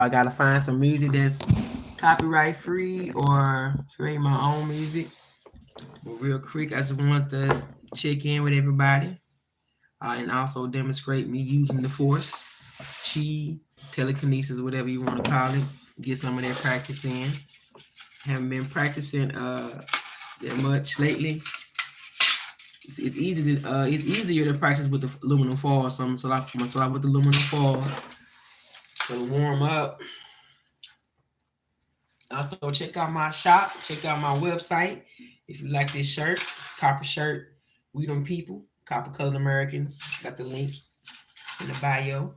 I gotta find some music that's copyright free or create my own music. But real quick, I just want to check in with everybody and also demonstrate me using the force, chi, telekinesis, whatever you want to call it. Get some of that practice in. Haven't been practicing that much lately. It's easy to it's easier to practice with the aluminum foil. So I'm gonna start with the aluminum foil. So warm up. Also check out my shop. Check out my website. If you like this shirt, it's copper shirt. We them people, copper colored Americans. Got the link in the bio.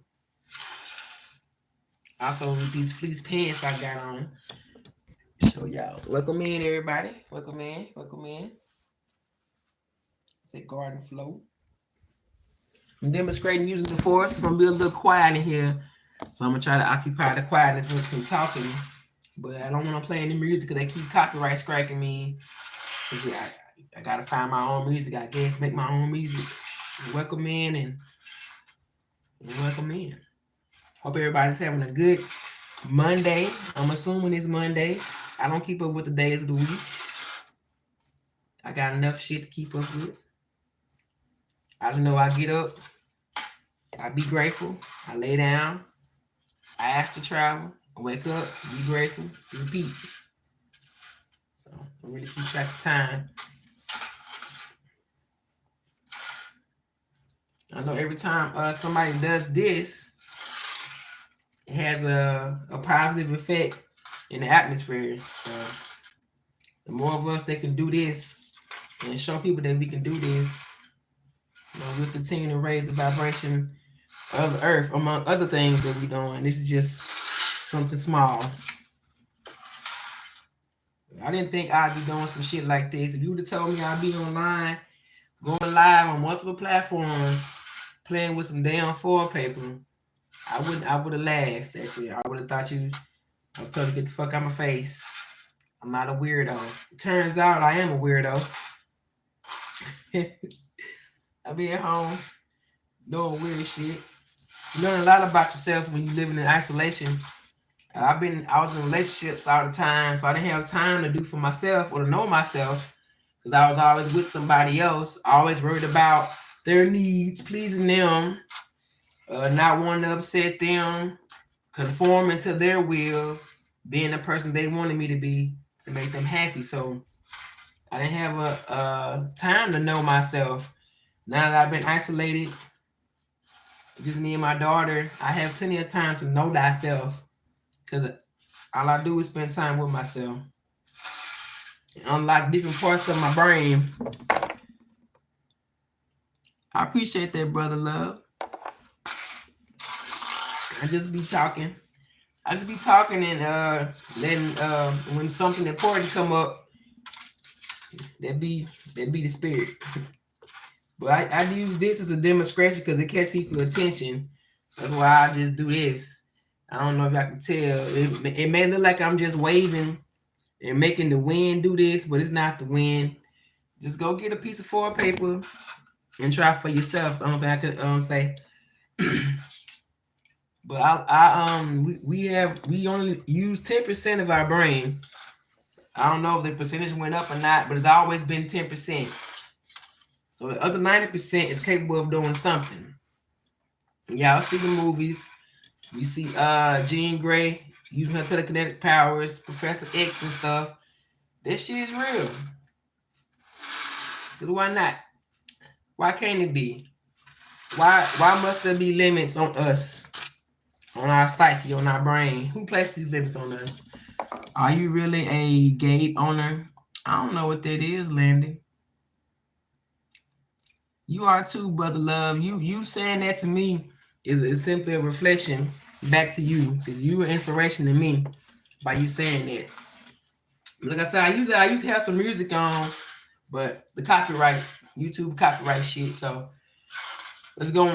Also with these fleece pants I got on. Show y'all. Welcome in, everybody. Welcome in. Welcome in. It's a garden flow. I'm demonstrating using the force. It's gonna be a little quiet in here, so I'm gonna try to occupy the quietness with some talking. But I don't want to play any music because they keep copyright striking me. Yeah, I gotta find my own music. I guess make my own music. Welcome in and welcome in. Hope everybody's having a good Monday. I'm assuming it's Monday. I don't keep up with the days of the week. I got enough shit to keep up with. I just know I get up, I be grateful, I lay down, I ask to travel, I wake up, be grateful, repeat. So I really keep track of time. I know every time somebody does this, it has a positive effect in the atmosphere. So the more of us that can do this and show people that we can do this, we'll continue to raise the vibration of the earth, among other things that we're doing. This is just something small. I didn't think I'd be doing some shit like this. If you would have told me I'd be online, going live on multiple platforms, playing with some damn foil paper, I would have laughed at you. I would have thought I would tell you to get the fuck out of my face. I'm not a weirdo. It turns out I am a weirdo. I be at home doing weird shit. You learn a lot about yourself when you living in isolation. I was in relationships all the time, so I didn't have time to do for myself or to know myself because I was always with somebody else, always worried about their needs, pleasing them, not wanting to upset them, conforming to their will, being the person they wanted me to be to make them happy. So I didn't have a time to know myself. Now that I've been isolated, just me and my daughter, I have plenty of time to know thyself because all I do is spend time with myself. Unlock different parts of my brain. I appreciate that, brother love. I just be talking and letting when something important come up, that be the spirit. But I use this as a demonstration because it catch people's attention. That's why I just do this. I don't know if y'all can tell. It may look like I'm just waving and making the wind do this, but it's not the wind. Just go get a piece of foil paper and try for yourself. I don't think I could say. But we only use 10% of our brain. I don't know if the percentage went up or not, but it's always been 10%. So the other 90% is capable of doing something. Y'all see the movies. We see Jean Grey using her telekinetic powers, Professor X and stuff. This shit is real. Cause why not? Why can't it be? Why must there be limits on us? On our psyche, on our brain? Who placed these limits on us? Are you really a gate owner? I don't know what that is, Landy. You are too, brother love. You saying that to me is simply a reflection back to you, because you were inspiration to me by you saying that. Like I said, I used to have some music on, but the copyright, YouTube copyright shit. So let's go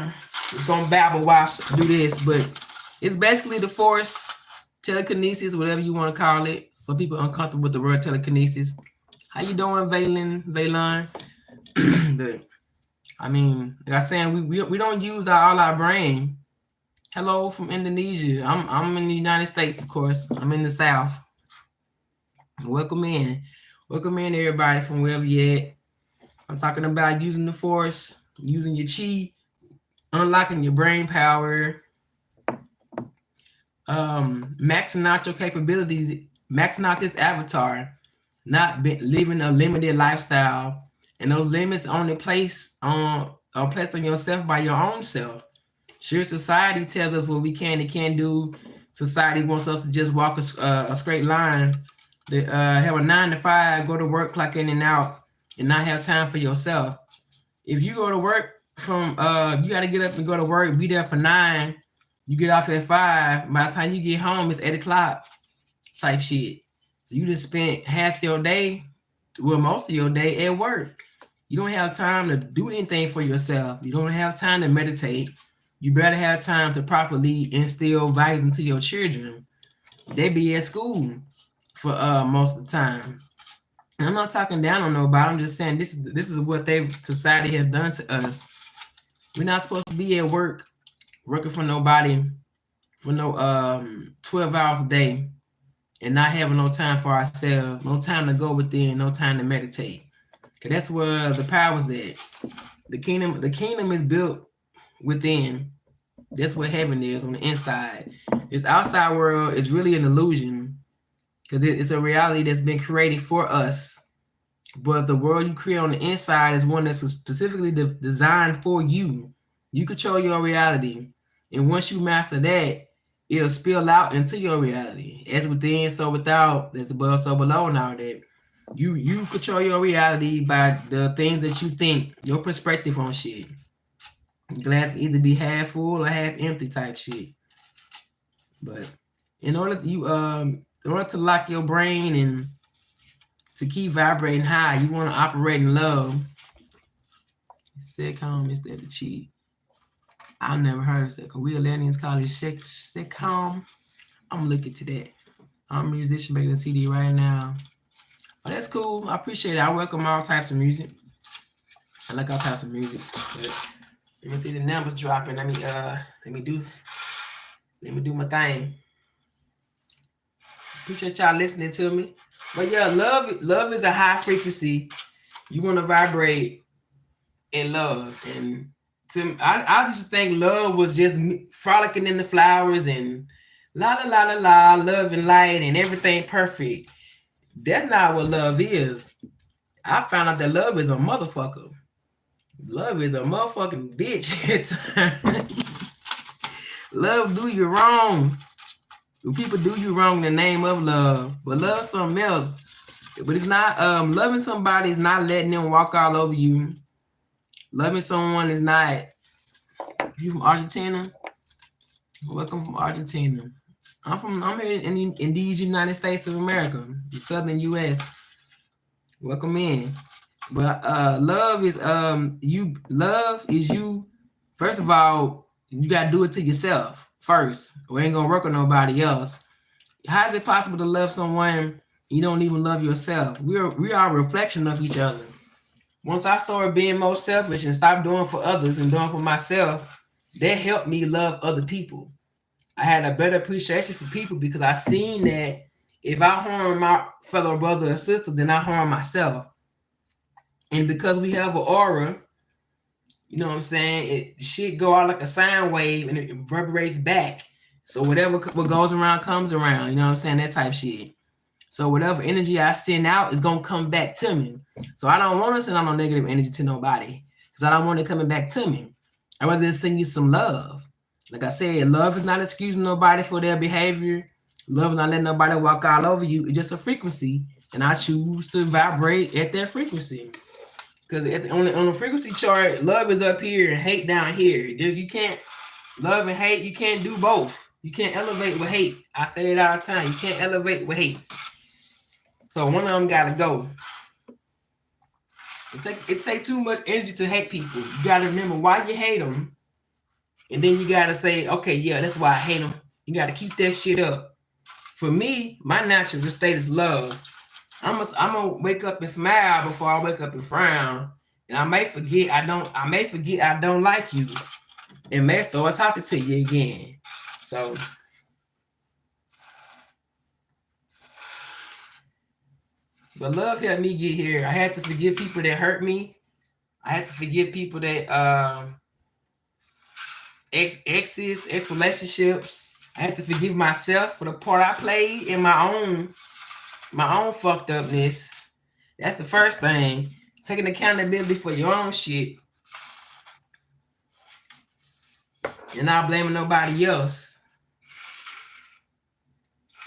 babble while I do this. But it's basically the force, telekinesis, whatever you want to call it. Some people are uncomfortable with the word telekinesis. How you doing, Vaylon? I mean, like I said, we don't use all our brain. Hello from Indonesia. I'm in the United States, of course. I'm in the South. Welcome in. Welcome in, everybody, from wherever you're at. I'm talking about using the force, using your chi, unlocking your brain power, maxing out your capabilities, maxing out this avatar, living a limited lifestyle, and those limits only placed on yourself by your own self. Sure, society tells us what we can and can't do. Society wants us to just walk a straight line, have a 9 to 5, go to work, clock in and out, and not have time for yourself. If you go to work from, you got to get up and go to work, be there for 9, you get off at 5. By the time you get home, it's 8 o'clock type shit. So you just spent half your day, well, most of your day at work. You don't have time to do anything for yourself. You don't have time to meditate. You better have time to properly instill values into your children. They be at school for most of the time. And I'm not talking down on nobody. I'm just saying this is what society has done to us. We're not supposed to be at work working for nobody for no 12 hours a day and not having no time for ourselves, no time to go within, no time to meditate. Cause that's where the power's at. The kingdom is built within. That's what heaven is on the inside. This outside world is really an illusion because it's a reality that's been created for us. But the world you create on the inside is one that's specifically designed for you. You control your reality. And once you master that, it'll spill out into your reality. As within, so without, as above, so below now that. You control your reality by the things that you think, your perspective on shit. Glass can either be half full or half empty type shit. But in order to lock your brain and to keep vibrating high, you want to operate in love. Sitcom instead of chi. I've never heard of sitcom. We Atlanteans call it sitcom. I'm looking to that. I'm a musician making a CD right now. Oh, that's cool. I appreciate it. I welcome all types of music. I like all types of music. But let me see the numbers dropping. Let me do my thing. Appreciate y'all listening to me. But yeah, love is a high frequency. You want to vibrate in love. And I used to think love was just frolicking in the flowers and la la la la la, love and light and everything perfect. That's not what love is. I found out that love is a motherfucker. Love is a motherfucking bitch. Love do you wrong. People do you wrong in the name of love. But love something else. But it's not loving somebody is not letting them walk all over you. Loving someone is not. You from Argentina? Welcome from Argentina. I'm here in these United States of America, the Southern U.S. Welcome in. But love is you. First of all, you gotta do it to yourself first. We ain't gonna work on nobody else. How is it possible to love someone you don't even love yourself? We are a reflection of each other. Once I started being more selfish and stop doing for others and doing for myself, that helped me love other people. I had a better appreciation for people because I seen that if I harm my fellow brother or sister, then I harm myself. And because we have an aura, you know what I'm saying, shit go out like a sound wave and it reverberates back. So what goes around comes around, you know what I'm saying, that type shit. So whatever energy I send out is going to come back to me. So I don't want to send out no negative energy to nobody because I don't want it coming back to me. I'd rather send you some love. Like I said, love is not excusing nobody for their behavior. Love is not letting nobody walk all over you. It's just a frequency. And I choose to vibrate at that frequency. Because on the frequency chart, love is up here and hate down here. You can't love and hate. You can't do both. You can't elevate with hate. I say it all the time. You can't elevate with hate. So one of them got to go. It takes too much energy to hate people. You got to remember why you hate them. And then you got to say, okay, yeah, that's why I hate them. You got to keep that shit up. For me, my natural state is love. I'm gonna wake up and smile before I wake up and frown. And I may forget I don't like you. and may start talking to you again. So but love helped me get here. I had to forgive people that hurt me. I had to forgive people that exes, ex relationships. I had to forgive myself for the part I played in my own fucked upness. That's the first thing. Taking accountability for your own shit. And not blaming nobody else.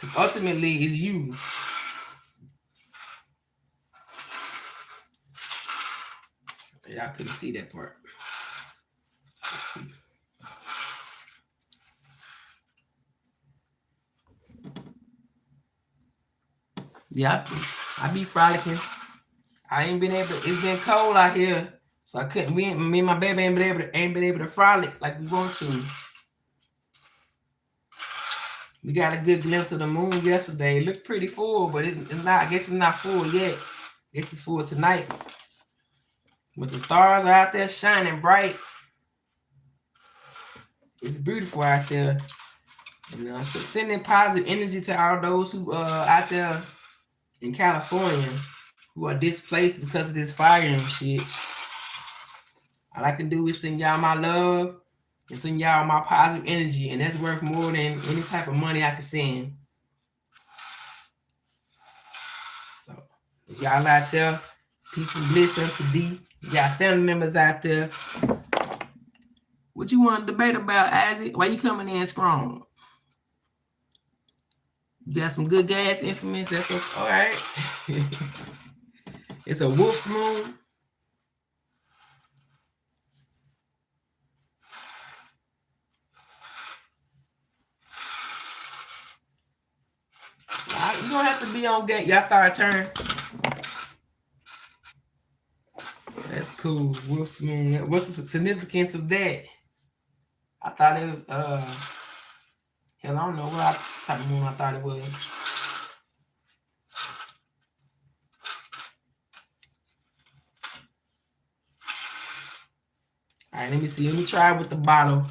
Because ultimately, it's you. Y'all couldn't see that part. Let's see. Yeah, I be frolicking. I ain't been able. It's been cold out here, so I couldn't. Me and my baby ain't been able to frolic like we want to. We got a good glimpse of the moon yesterday. It looked pretty full, but it's not. I guess it's not full yet. I guess it's full tonight. But the stars are out there shining bright. It's beautiful out there. So sending positive energy to all those who out there in California who are displaced because of this fire and shit. All I can do is send y'all my love and send y'all my positive energy, and that's worth more than any type of money I can send. So if y'all out there, peace and bliss unto thee. You got family members out there. What you want to debate about, Isaac? Why you coming in strong? You got some good gas infamous. That's all right. It's a wolf's moon. You don't have to be on gate. Y'all start a turn. That's cool. Wolf's moon. What's the significance of that? I thought it was hell, I don't know what type of moon I thought it was. All right, let me see. Let me try with the bottle.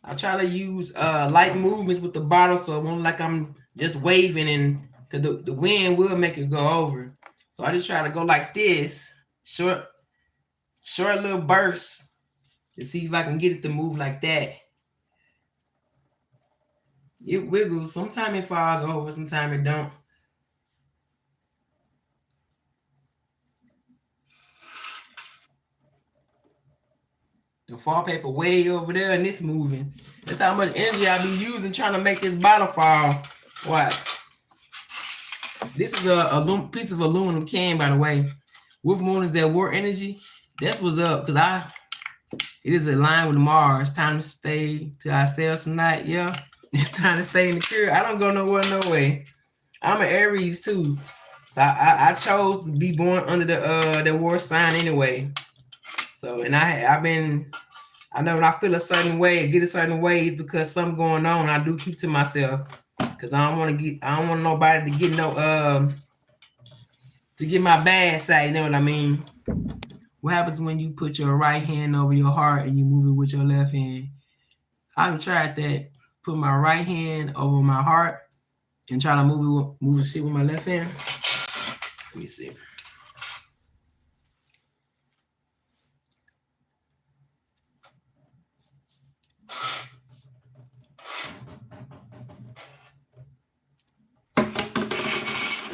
I try to use light movements with the bottle so it won't like I'm just waving, and because the wind will make it go over. So I just try to go like this, short little bursts to see if I can get it to move like that. It wiggles. Sometimes it falls over, sometimes it don't. The fall paper way over there and it's moving. That's how much energy I be using trying to make this bottle fall. What? This is a piece of aluminum can, by the way. Wolf moon is that war energy. That's what's up, because it is aligned with Mars. It's time to stay to ourselves tonight. Yeah, it's time to stay in the cure. I don't go nowhere, no way. I'm an Aries too, so I chose to be born under the war sign anyway. So, and I know when I feel a certain way, get a certain way, it's because something going on. I do keep to myself because I don't want nobody to get to get my bad side. You know what I mean? What happens when you put your right hand over your heart and you move it with your left hand? I've tried that. Put my right hand over my heart and try to move the shit with my left hand. Let me see.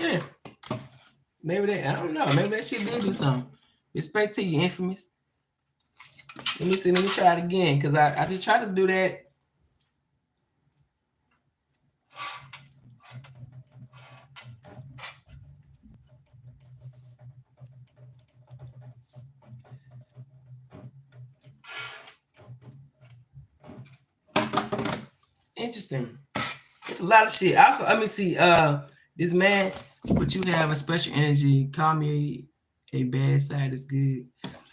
Yeah. Maybe I don't know. Maybe that shit did do something. Respect to you, infamous. Let me see. Let me try it again, because I just tried to do that. Interesting. It's a lot of shit. Also, let me see. This man, but you have a special energy. Call me a bad side is good.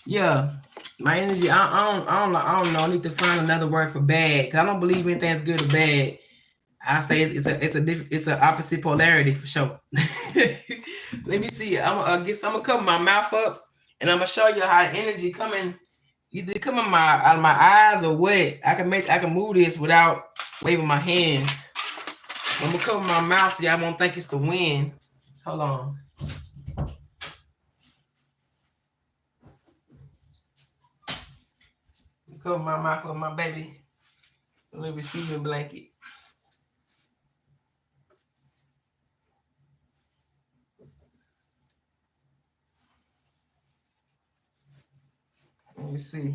Yeah, my energy. I don't know. I need to find another word for bad, because I don't believe anything's good or bad. I say it's an opposite polarity for sure. Let me see. I'm gonna cover my mouth up, and I'm gonna show you how the energy coming either come out of my eyes or what. I can move this without waving my hands. I'm gonna cover my mouth so y'all won't think it's the wind. Hold on. Cover my mouth with my baby. A little receiving blanket. Let me see.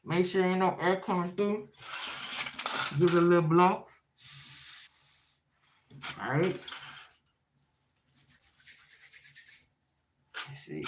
Make sure ain't no air coming through. Give it a little blow. All right. Let's see.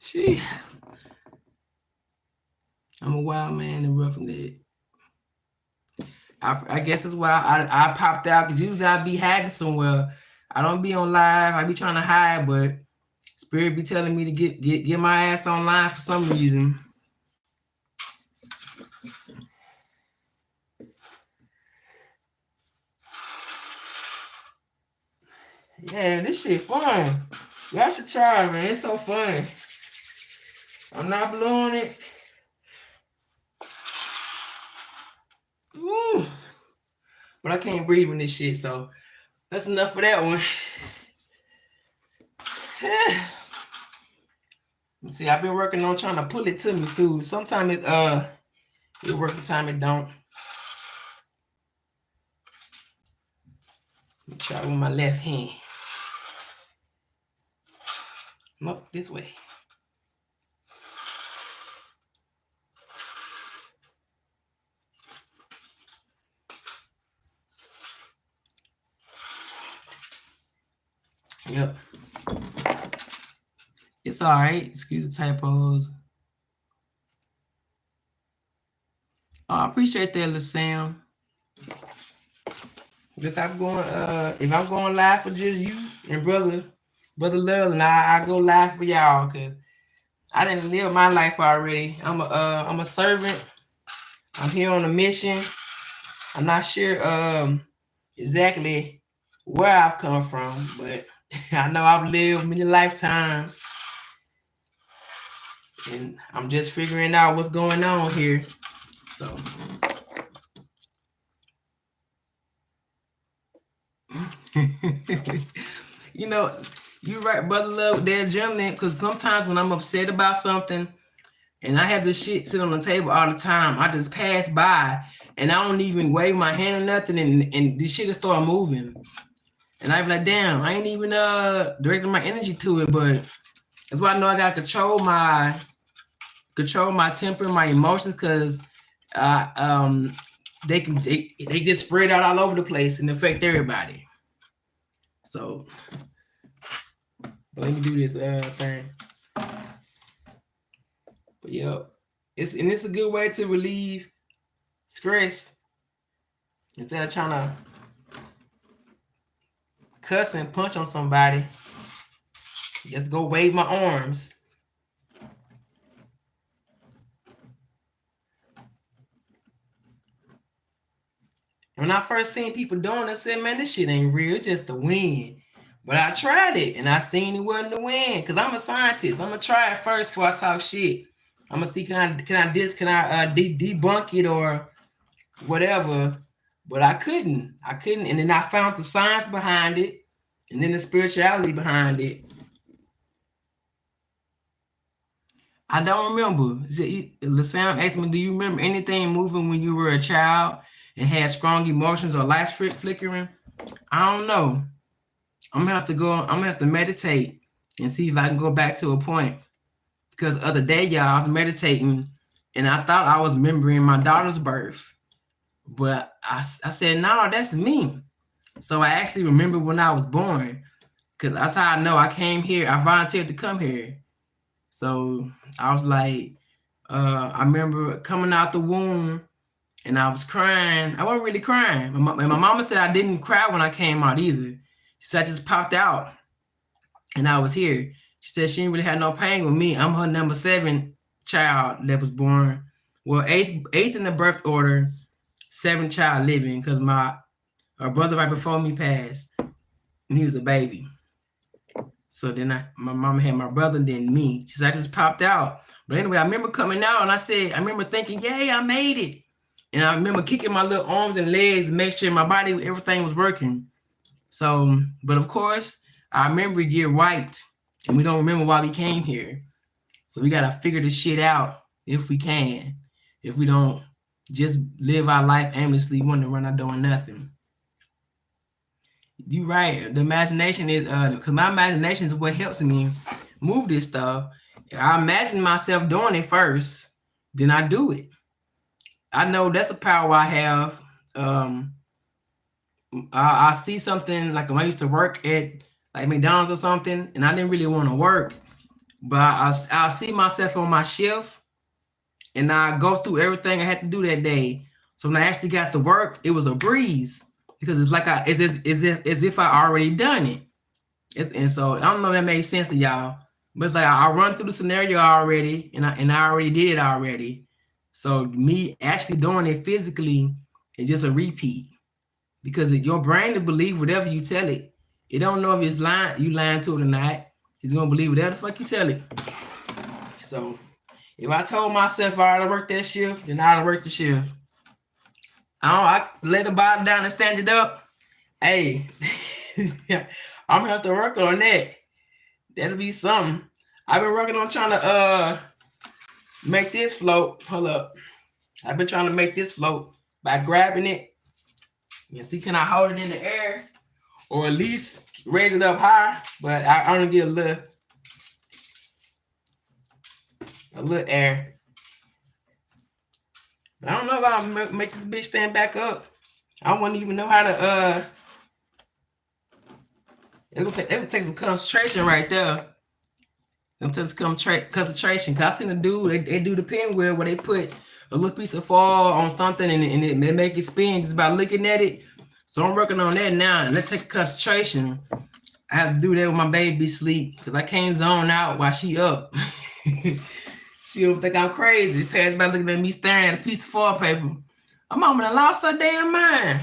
See, I'm a wild man and roughing it. I guess that's why I popped out, because usually I be hiding somewhere. I don't be on live. I be trying to hide, but Spirit be telling me to get my ass online for some reason. Yeah, this shit fun. Y'all should try, man. It's so fun. I'm not blowing it. Woo. But I can't breathe in this shit, so that's enough for that one. See, I've been working on trying to pull it to me too. Sometimes it works, sometimes it don't. Let me try with my left hand. Nope, this way. Yep. It's all right. Excuse the typos. Oh, I appreciate that, LaSam. If I'm going live for just you and brother Lil, and I go live for y'all, because I didn't live my life already. I'm a servant. I'm here on a mission. I'm not sure exactly where I've come from, but I know I've lived many lifetimes, and I'm just figuring out what's going on here. So you know, you're right, brother Love, they're journaling, because sometimes when I'm upset about something and I have this shit sit on the table all the time, I just pass by and I don't even wave my hand or nothing, and this shit will start moving. And I be like, damn, I ain't even directing my energy to it, but that's why I know I gotta control my temper, my emotions, because they just spread out all over the place and affect everybody. So let me do this thing. But yeah, it's a good way to relieve stress instead of trying to cuss and punch on somebody. Just go wave my arms. When I first seen people doing it, I said, man, this shit ain't real, it's just the wind. But I tried it and I seen it wasn't the wind, because I'm a scientist. I'm gonna try it first before I talk shit. I'm gonna see can I debunk it or whatever. But I couldn't. And then I found the science behind it, and then the spirituality behind it. I don't remember. LaSam asked me, do you remember anything moving when you were a child and had strong emotions or lights flickering? I don't know. I'm gonna have to meditate and see if I can go back to a point. Because the other day, y'all, I was meditating and I thought I was remembering my daughter's birth. But I said, no, that's me. So I actually remember when I was born, because that's how I know I came here. I volunteered to come here. So I was like, I remember coming out the womb and I was crying. I wasn't really crying. My mama said I didn't cry when I came out either. She said I just popped out, and I was here. She said she didn't really have no pain with me. I'm her number 7 child that was born. Well, eighth in the birth order, 7th child living, because my brother right before me passed, and he was a baby. So then my mama had my brother, then me. She said I just popped out. But anyway, I remember coming out, and I remember thinking, yay, I made it. And I remember kicking my little arms and legs to make sure my body, everything was working. So, but of course, I remember we get wiped, and we don't remember why we came here. So we got to figure this shit out if we can. If we don't just live our life aimlessly, wondering not doing nothing. You're right. The imagination is, because my imagination is what helps me move this stuff. I imagine myself doing it first, then I do it. I know that's a power I have. I see something like when I used to work at like McDonald's or something, and I didn't really want to work, but I'll see myself on my shift, and I go through everything I had to do that day. So when I actually got to work, it was a breeze because it's like as if I already done it. And so I don't know if that made sense to y'all, but it's like I run through the scenario already, and I already did it already. So me actually doing it physically is just a repeat, because your brain will believe whatever you tell it. It don't know if it's you lying to it or not. It's gonna believe whatever the fuck you tell it. So if I told myself I ought to work that shift, then I ought to work the shift. I lay the body down and stand it up. Hey, I'm gonna have to work on that. That'll be something. I've been working on trying to make this float. Hold up. I've been trying to make this float by grabbing it. You see, can I hold it in the air or at least raise it up high? But I only get a little air. But I don't know if I'll make this bitch stand back up. I wouldn't even know how to it'll take some concentration right there. It'll take some concentration. Cause I seen a dude, they do the pinwheel where they put a little piece of foil on something and they make it spin just by looking at it. So I'm working on that now. And let's take concentration. I have to do that with my baby sleep because I can't zone out while she up. She'll think I'm crazy. Passed by looking at me staring at a piece of foil paper. My mama done lost her damn mind.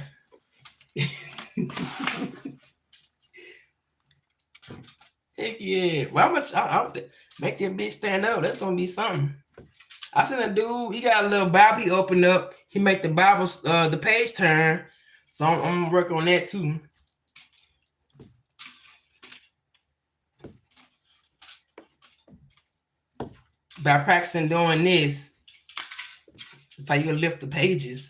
Heck yeah. Well, I'll make that bitch stand up. That's gonna be something. I seen a dude, he got a little Bible he opened up. He make the Bible, the page turn. So I'm gonna work on that too. By practicing doing this, it's how you lift the pages.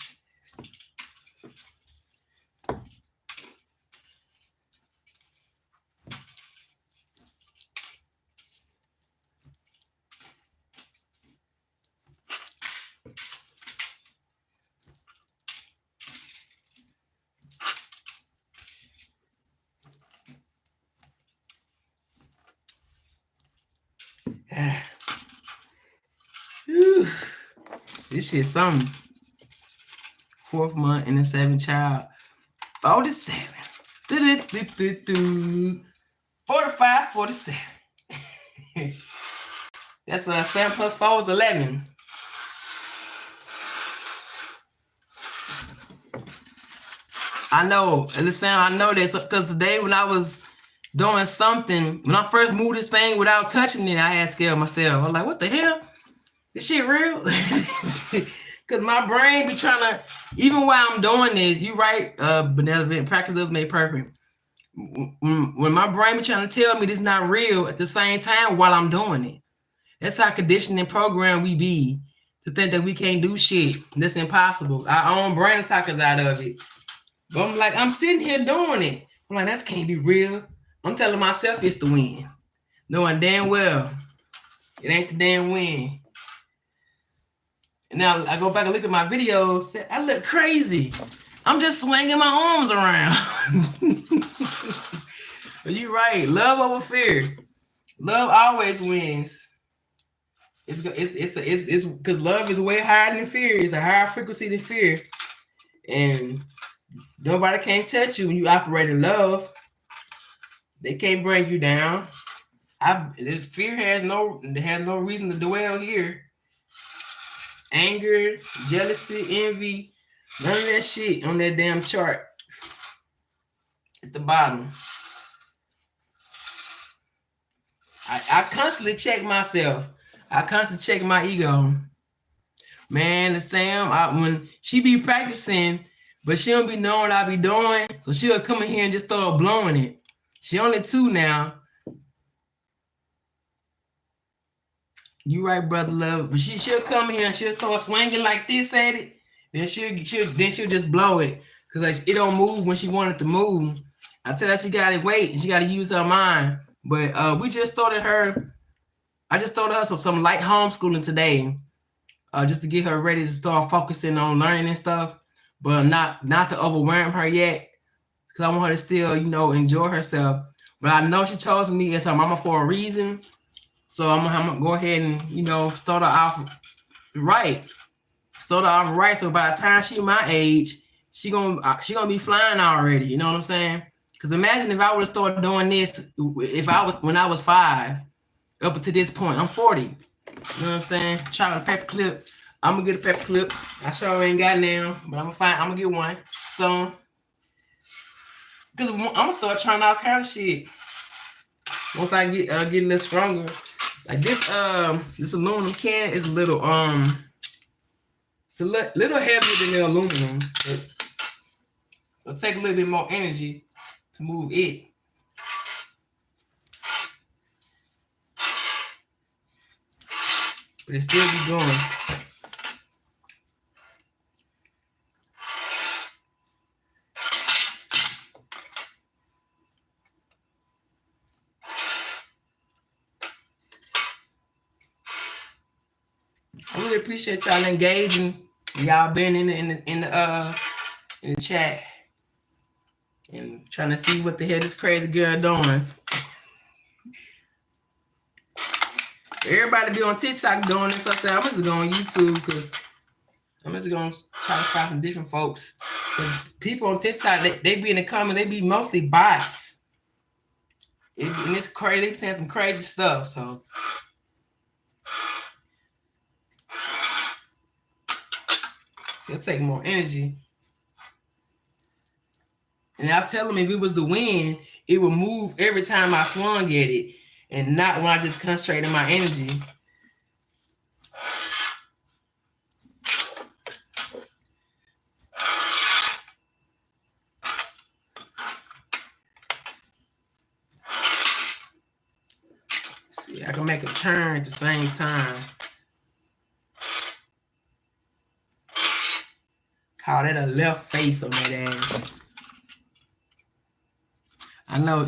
This shit something. 4th month and the 7th child. 47. 45, 47. That's 7 plus 4 is 11. I know. Listen, I know this because today when I was doing something, when I first moved this thing without touching it, I had scared myself. I was like, what the hell? This shit real? Because my brain be trying to, even while I'm doing this, you right, benevolent, practice does make perfect. When my brain be trying to tell me this is not real at the same time while I'm doing it. That's how conditioning program we be, to think that we can't do shit. That's impossible. Our own brain attackers out of it. But I'm like, I'm sitting here doing it. I'm like, that can't be real. I'm telling myself it's the win. Knowing damn well it ain't the damn win. And now I go back and look at my videos. I look crazy. I'm just swinging my arms around. But you're right. Love over fear. Love always wins. It's because love is way higher than fear. It's a higher frequency than fear, and nobody can't touch you when you operate in love. They can't bring you down. Fear has no reason to dwell here. Anger, jealousy, envy, none of that shit on that damn chart at the bottom. I constantly check myself. I constantly check my ego. Man, the Sam, when she be practicing, but she don't be knowing what I be doing, so she'll come in here and just start blowing it. She only 2 now. You right, brother love. But she'll come here and she'll start swinging like this at it. Then she'll just blow it. Cause like it don't move when she wanted to move. I tell her she gotta wait, she gotta use her mind. But we just started her. I just started her some light homeschooling today. Just to get her ready to start focusing on learning and stuff. But not to overwhelm her yet. Cause I want her to still, enjoy herself. But I know she chose me as her mama for a reason. So I'm gonna go ahead and start her off right. Start her off right. So by the time she my age, she gonna be flying already. You know what I'm saying? Because imagine if I would have started doing this when I was 5, up until this point. I'm 40. You know what I'm saying? Try a paper clip. I'm gonna get a paper clip. I sure ain't got now, but I'm gonna get one. So because I'm gonna start trying all kind of shit once I get a little stronger. Like this aluminum can is a little it's a little heavier than the aluminum. So it take a little bit more energy to move it. But it still be going. I really appreciate y'all engaging. Y'all been in the chat and trying to see what the hell this crazy girl doing. Everybody be on TikTok doing this. So I said I'm just going on YouTube because I'm just gonna try to find some different folks. People on TikTok, they be in the comments. They be mostly bots, and it's crazy. They be saying some crazy stuff. So. It'll take more energy. And I tell them if it was the wind, it would move every time I swung at it and not when I just concentrated my energy. See, I can make a turn at the same time. Call that a left face on that ass. I know.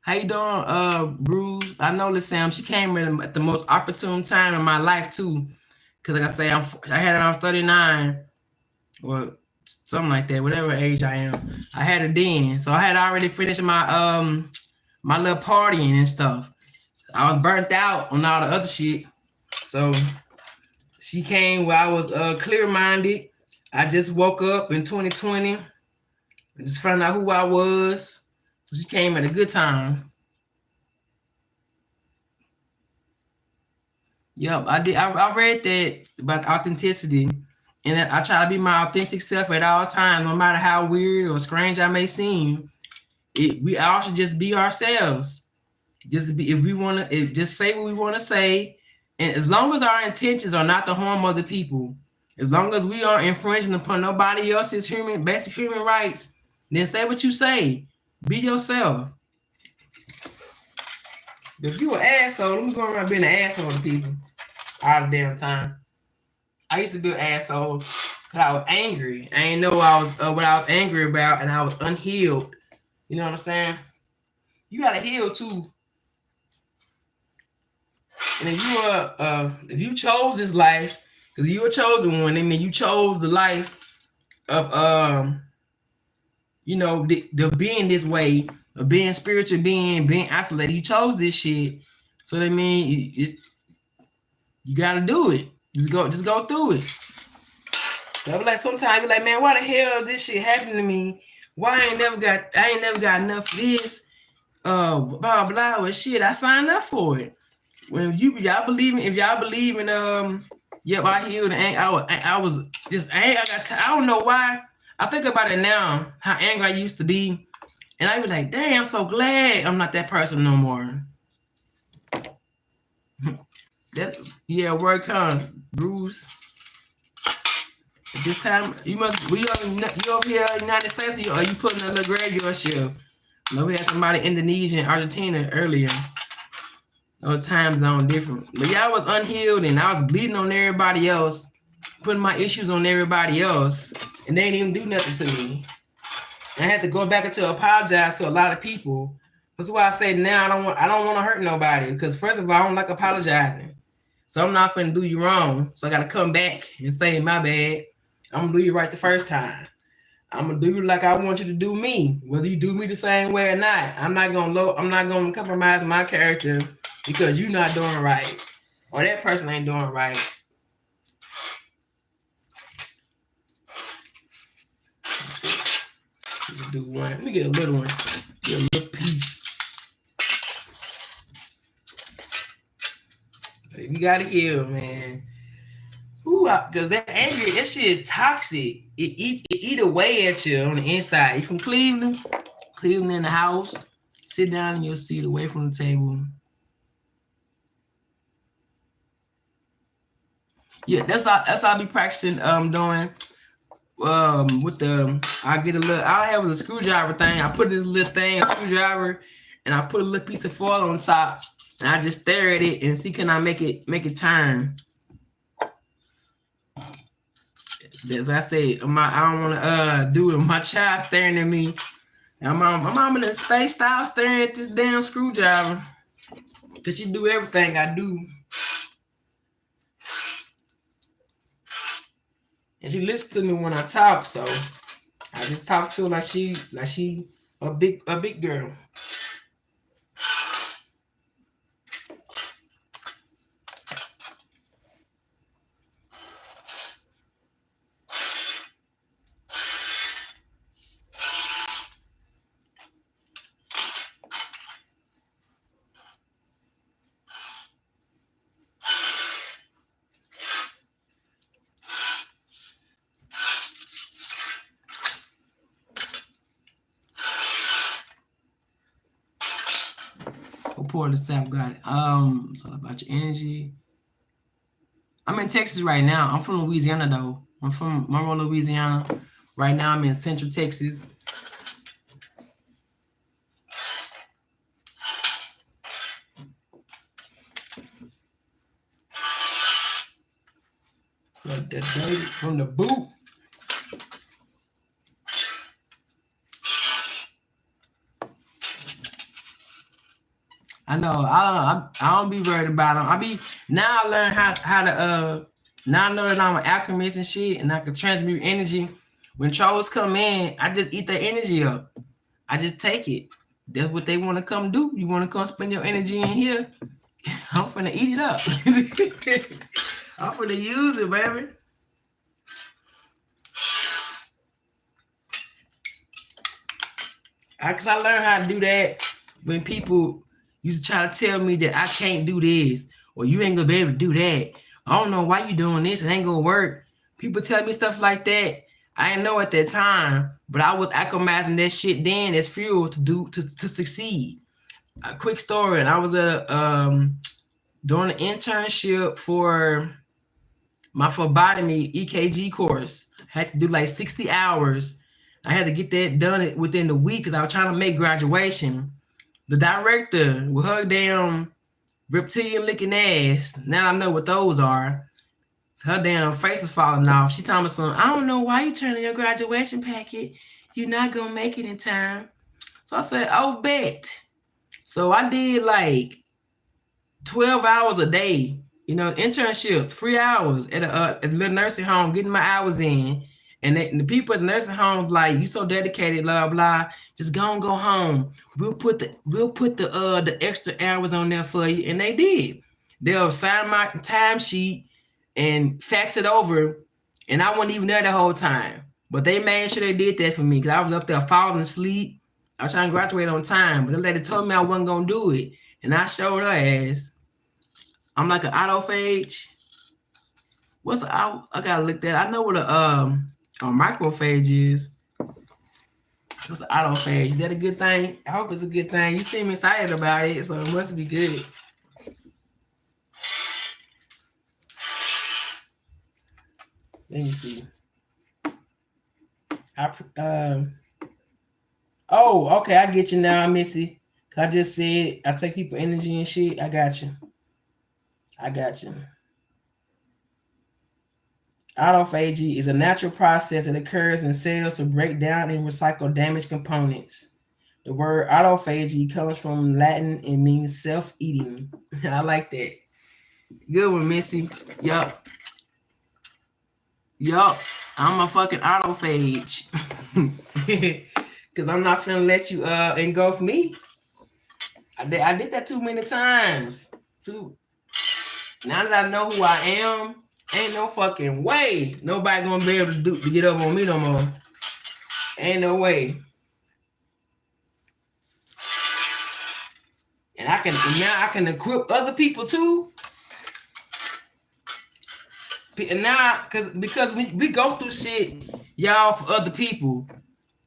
How you doing, Bruce? I know Sam. She came in at the most opportune time in my life too. Cause like I say, I had it on 39, or something like that. Whatever age I am, I had it then. So I had already finished my my little partying and stuff. I was burnt out on all the other shit. So she came where I was clear-minded. I just woke up in 2020 and just found out who I was. So she came at a good time. Yep, I did. I read that about authenticity, and I try to be my authentic self at all times, no matter how weird or strange I may seem. We all should just be ourselves. Just be, if we want to, just say what we want to say, and as long as our intentions are not to harm other people. As long as we aren't infringing upon nobody else's basic human rights, then say what you say. Be yourself. If you an asshole, let me go around being an asshole to people all the damn time. I used to be an asshole because I was angry. I didn't know what I was angry about, and I was unhealed. You know what I'm saying? You gotta heal too. And if you chose this life, because you were chosen one, I mean, you chose the life of the being this way, of being spiritual, being isolated. You chose this shit. So that means You gotta do it. Just go through it. I be like, sometimes I be like, man, why the hell this shit happened to me? Why I ain't never got enough of this? Blah blah. Well, shit, I signed up for it. When y'all believe in, yep, I healed. And I was just angry. I don't know why. I think about it now, how angry I used to be, and I was like, damn, I'm so glad I'm not that person no more. Word comes, Bruce. At this time, you over here in the United States, or you putting a little graveyard shift? No, we had somebody in Indonesia and Argentina earlier. No time zone different. But y'all was unhealed and I was bleeding on everybody else, putting my issues on everybody else, and they didn't even do nothing to me. I had to go back and to apologize to a lot of people. That's why I say now I don't want to hurt nobody, because first of all, I don't like apologizing. So I'm not finna do you wrong. So I gotta come back and say my bad. I'm gonna do you right the first time. I'm gonna do you like I want you to do me, whether you do me the same way or not. I'm not gonna compromise my character because you're not doing right, or that person ain't doing right. Let's see. Let's do one. Let me get a little one. Get a little piece. You gotta heal, man. Because that anger, that shit is toxic. It eat away at you on the inside. You from Cleveland in the house. Sit down in your seat away from the table. Yeah, that's all I be practicing doing. With the I have a screwdriver thing. I put this little thing, a screwdriver, and I put a little piece of foil on top, and I just stare at it and see can I make it turn. As I say, I don't want to do it. My child staring at me. And my mom in the space style staring at this damn screwdriver, because she do everything I do. And she listens to me when I talk, so I just talk to her like she a big girl. Pour the sap, got it. It's all about your energy. I'm in Texas right now. I'm from Louisiana though. I'm from Monroe, Louisiana. Right now I'm in Central Texas. Like that dirty from the boot. I know. I don't be worried about them. Now I learn how to now I know that I'm an alchemist and shit, and I can transmute energy. When trolls come in, I just eat their energy up. I just take it. That's what they want to come do. You want to come spend your energy in here? I'm finna eat it up. I'm finna use it, baby. Cause I learned how to do that when people used to try to tell me that I can't do this, or you ain't gonna be able to do that. I don't know why you doing this. It ain't gonna work. People tell me stuff like that. I didn't know at that time, but I was acclimatizing that shit then as fuel to succeed. A quick story. And I was doing an internship for my phlebotomy EKG course. I had to do like 60 hours. I had to get that done within the week because I was trying to make graduation. The director with her damn reptilian licking ass, now I know what those are. Her damn face is falling off. She told me something. I don't know why you turning your graduation packet. You're not gonna make it in time. So I said, oh, bet. So I did like 12 hours a day, internship, 3 hours at a little nursing home, getting my hours in. And the people at the nursing homes like, you so dedicated, blah blah. Just go home. We'll put the extra hours on there for you, and they did. they'll sign my timesheet and fax it over, and I wasn't even there the whole time. But they made sure they did that for me because I was up there falling asleep. I was trying to graduate on time, but the lady told me I wasn't gonna do it, and I showed her ass. I'm like an autophage. What's I gotta look that. I know what a microphage is. What's an autophage? Is that a good thing? I hope it's a good thing. You seem excited about it, so it must be good. Let me see. Oh, okay, I get you now, Missy. I just said I take people energy and shit. I got you. Autophagy is a natural process that occurs in cells to break down and recycle damaged components. The word autophagy comes from Latin and means self-eating. I like that. Good one, Missy. Yup. I'm a fucking autophage. Because I'm not finna let you engulf me. I did that too many times. Now that I know who I am, ain't no fucking way nobody gonna be able to get up on me no more. Ain't no way. And I can equip other people too. And now, because we go through shit, y'all, for other people.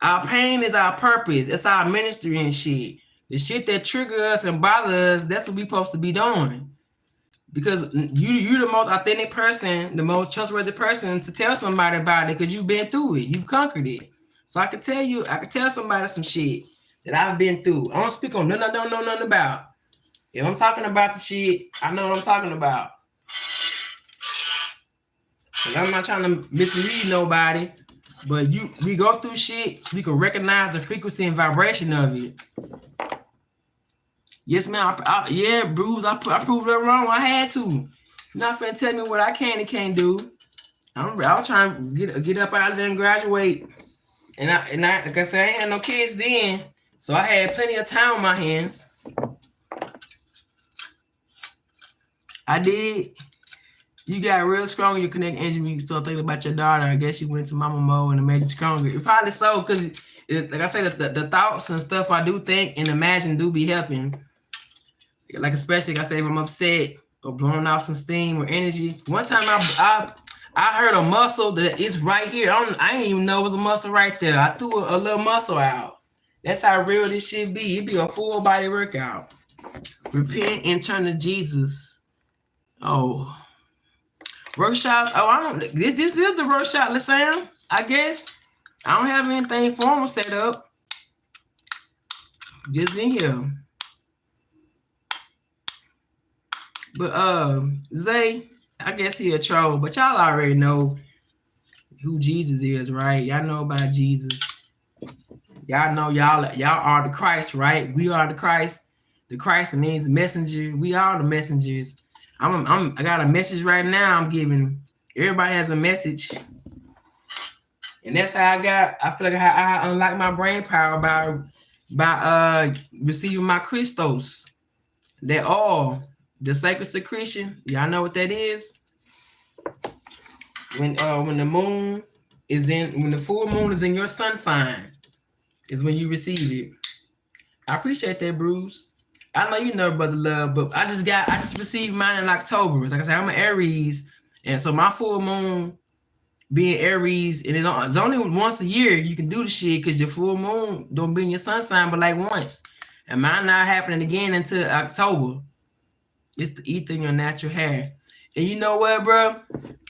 Our pain is our purpose. It's our ministry and shit. The shit that trigger us and bother us, that's what we supposed to be doing. Because you're the most authentic person, the most trustworthy person to tell somebody about it because you've been through it. You've conquered it. So I could tell somebody some shit that I've been through. I don't speak on nothing I don't know nothing about. If I'm talking about the shit, I know what I'm talking about. And I'm not trying to mislead nobody, but we go through shit, we can recognize the frequency and vibration of it. Yes, man. Yeah, Bruce. I proved it wrong. I had to. You're not finna tell me what I can and can't do. I was trying to get up out of there and graduate. And I like I said, I ain't had no kids then, so I had plenty of time on my hands. I did. You got real strong in your connect engine when you start thinking about your daughter. I guess you went to mama mode and it made you stronger. It probably so, because like I said, the thoughts and stuff I do think and imagine do be helping. Like especially like I say, if I'm upset or blowing off some steam or energy. One time I heard a muscle that is right here. I didn't even know it was a muscle right there. I threw a little muscle out. That's how real this shit be. It be a full body workout. Repent and turn to Jesus. Oh. Workshops. Oh, I don't. This is the workshop, Sam. I guess I don't have anything formal set up. Just in here. But Zay, I guess he a troll. But y'all already know who Jesus is, right? Y'all know about Jesus. Y'all know y'all are the Christ, right? We are the Christ. The Christ means the messenger. We are the messengers. I got a message right now I'm giving. Everybody has a message. And that's how I feel like I unlock my brain power by receiving my Christos. That all the sacred secretion. Y'all know what that is? When the moon is when the full moon is in your sun sign, is when you receive it. I appreciate that, Bruce. I know you know, Brother Love, but I just received mine in October. Like I said, I'm an Aries, and so my full moon being Aries, and it's only once a year you can do the shit because your full moon don't be in your sun sign, but like once. And mine not happening again until October. It's the ether in your natural hair. And you know what, bro?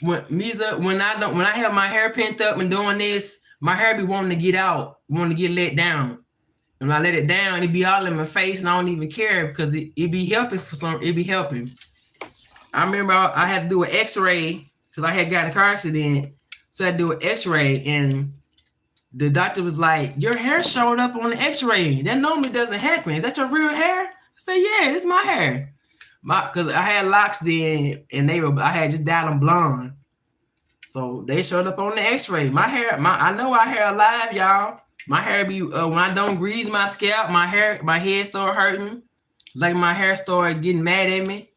When I have my hair pent up and doing this, my hair be wanting to get out, wanting to get let down. And when I let it down, it be all in my face, and I don't even care because it be helping for some. It be helping. I remember I had to do an X-ray because I had got a car accident, so I had to do an X-ray, and the doctor was like, "Your hair showed up on the X-ray. That normally doesn't happen. Is that your real hair?" I said, "Yeah, it's my hair." Because I had locks then, and I had just dyed them blonde, so they showed up on the X-ray. My hair, I know our hair alive, y'all. My hair be when I don't grease my scalp, my head start hurting. Like my hair started getting mad at me,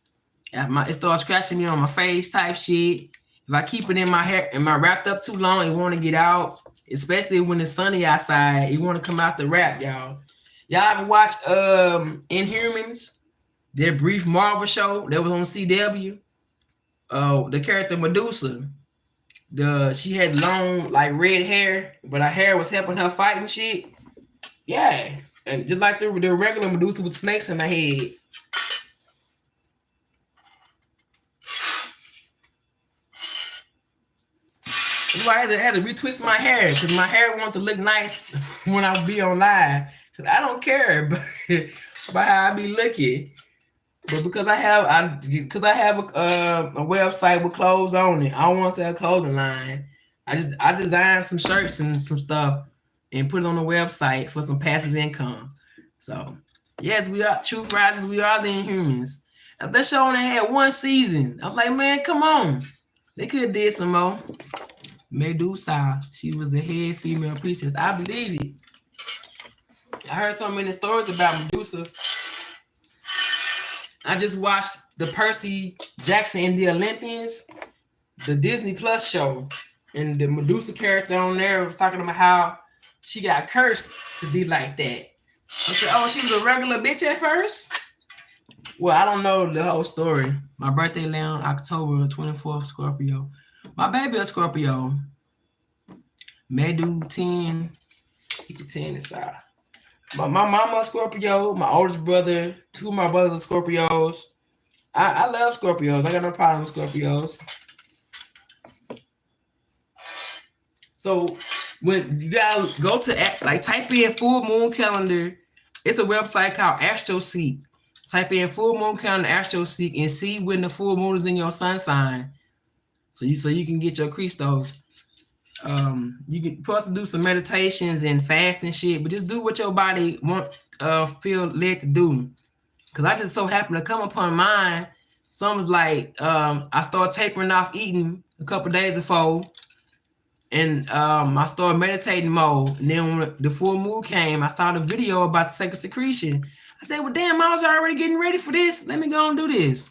It starts scratching me on my face type shit. If I keep it in my hair, am I wrapped up too long, it want to get out. Especially when it's sunny outside, it want to come out the wrap, y'all. Y'all ever watch Inhumans? Their brief Marvel show that was on CW. The character Medusa. She had long like red hair, but her hair was helping her fight and shit. Yeah, and just like the regular Medusa with snakes in her head. That's why I had to retwist my hair because my hair wanted to look nice when I be on live. Cause I don't care about how I be looking, but because I have a website with clothes on it, I don't want to sell a clothing line. I designed some shirts and some stuff and put it on the website for some passive income. So yes, we are Truth Rises. We are the Inhumans. If that show only had one season, I was like, man, come on, they could have did some more. Medusa, she was the head female priestess. I believe it. I heard so many stories about Medusa. I just watched the Percy Jackson and the Olympians, the Disney Plus show, and the Medusa character on there was talking about how she got cursed to be like that. I said, oh, she was a regular bitch at first? Well, I don't know the whole story. My birthday now, October 24th, Scorpio. My baby a Scorpio. Medu 10. He could 10 inside. My mama a Scorpio. My oldest brother. 2 of my brothers are Scorpios. I love Scorpios. I got no problem with Scorpios. So when you guys go to type in full moon calendar, it's a website called AstroSeek. Type in full moon calendar AstroSeek and see when the full moon is in your sun sign. So you can get your Christos. You can plus do some meditations and fast and shit, but just do what your body feel led to do. Cause I just so happened to come upon mine. Someone's like, I started tapering off eating a couple days before, and I started meditating more. And then when the full moon came, I saw the video about the sacred secretion. I said, well, damn, I was already getting ready for this. Let me go and do this.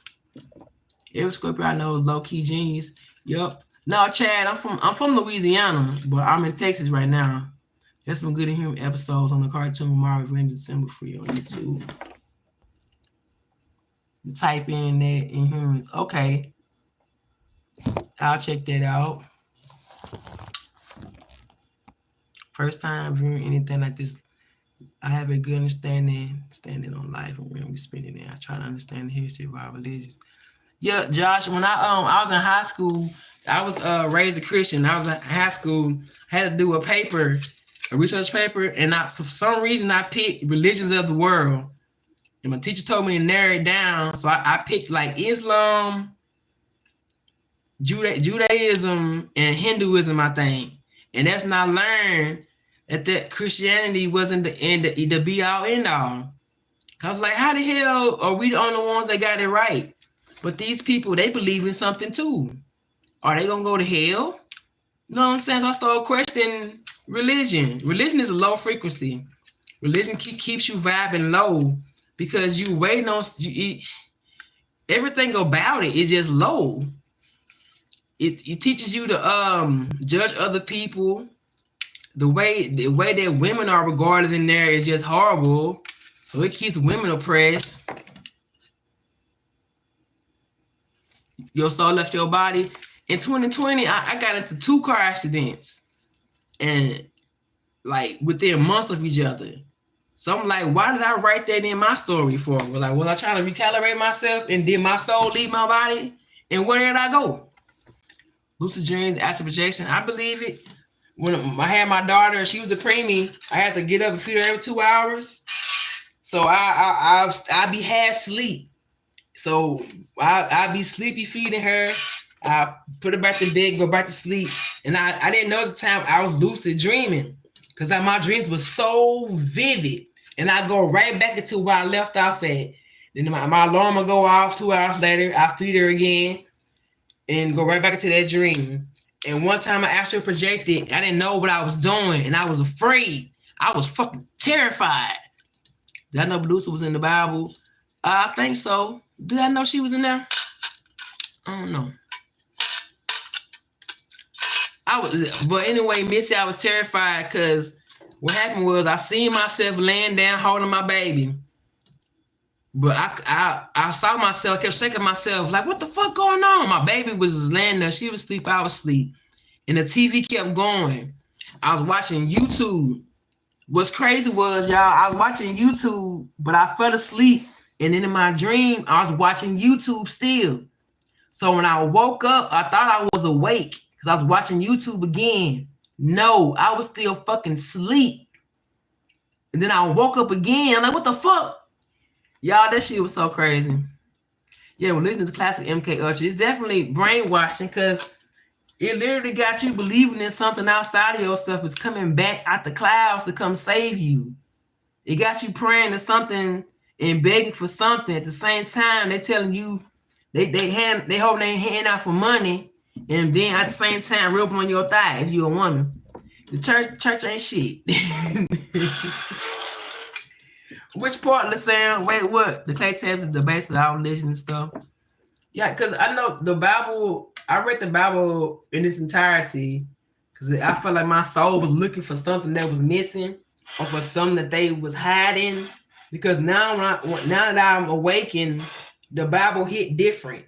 Every Scorpio I know is low-key genius. Yup. No, Chad, I'm from Louisiana, but I'm in Texas right now. There's some good Inhuman episodes on the cartoon Marvel in December for you on YouTube. You type in that Inhumans. Okay. I'll check that out. First time viewing anything like this, I have a good understanding on life and when we spend it in. I try to understand the history of our religions. Yeah, Josh, when I was in high school, I was raised a Christian. I was in high school, had to do a research paper, and for some reason I picked religions of the world. And my teacher told me to narrow it down. So I picked like Islam, Judaism, and Hinduism, I think. And that's when I learned that Christianity wasn't the be all end all. I was like, how the hell are we the only ones that got it right? But these people, they believe in something too. Are they gonna go to hell? You know what I'm saying? So I started questioning religion. Religion is a low frequency. Religion keeps you vibing low because you waiting on everything about it is just low. It teaches you to judge other people. The way that women are regarded in there is just horrible. So it keeps women oppressed. Your soul left your body. In 2020, I got into 2 car accidents, and like within months of each other. So I'm like, why did I write that in my story for? Was I trying to recalibrate myself, and did my soul leave my body? And where did I go? Lucid dreams, astral projection. I believe it. When I had my daughter, she was a preemie. I had to get up and feed her every 2 hours. So I be half sleep. So I be sleepy feeding her. I put her back to bed, go back to sleep. And I didn't know at the time I was lucid dreaming because my dreams were so vivid. And I go right back into where I left off at. Then my alarm will go off 2 hours later. I feed her again and go right back into that dream. And one time I astral projected. I didn't know what I was doing. And I was afraid. I was fucking terrified. Did I know Medusa was in the Bible? I think so. Did I know she was in there? I don't know. But anyway, Missy, I was terrified because what happened was I seen myself laying down holding my baby. But I saw myself, kept shaking myself, like, what the fuck going on? My baby was laying there. She was asleep, I was asleep. And the TV kept going. I was watching YouTube. What's crazy was, y'all, I was watching YouTube, but I fell asleep. And then in my dream, I was watching YouTube still. So when I woke up, I thought I was awake because I was watching YouTube again. No, I was still fucking asleep. And then I woke up again. I'm like, what the fuck? Y'all, that shit was so crazy. Yeah, religion is classic MK Ultra. It's definitely brainwashing because it literally got you believing in something outside of yourself is coming back out the clouds to come save you. It got you praying to something and begging for something. At the same time, they telling you they hold their hand out for money, and then at the same time rub on your thigh if you're a woman. The church ain't shit. Which part of the sound? Wait, what? The clay taps is the base of our religion and stuff. Yeah, because I know the Bible. I read the Bible in its entirety because I felt like my soul was looking for something that was missing or for something that they was hiding. Because now that I'm awakened, the Bible hit different.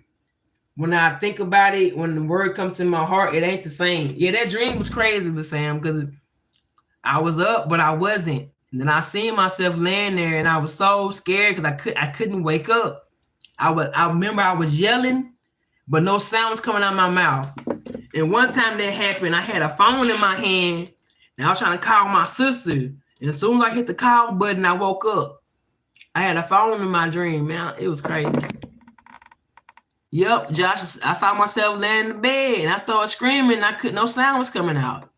When I think about it, when the word comes in my heart, it ain't the same. Yeah, that dream was crazy, Sam, because I was up, but I wasn't. And then I seen myself laying there, and I was so scared because I couldn't wake up. I remember I was yelling, but no sound was coming out of my mouth. And one time that happened, I had a phone in my hand, and I was trying to call my sister. And as soon as I hit the call button, I woke up. I had a phone in my dream, man. It was crazy. Yep, Josh, I saw myself laying in the bed, and I started screaming. No sound was coming out.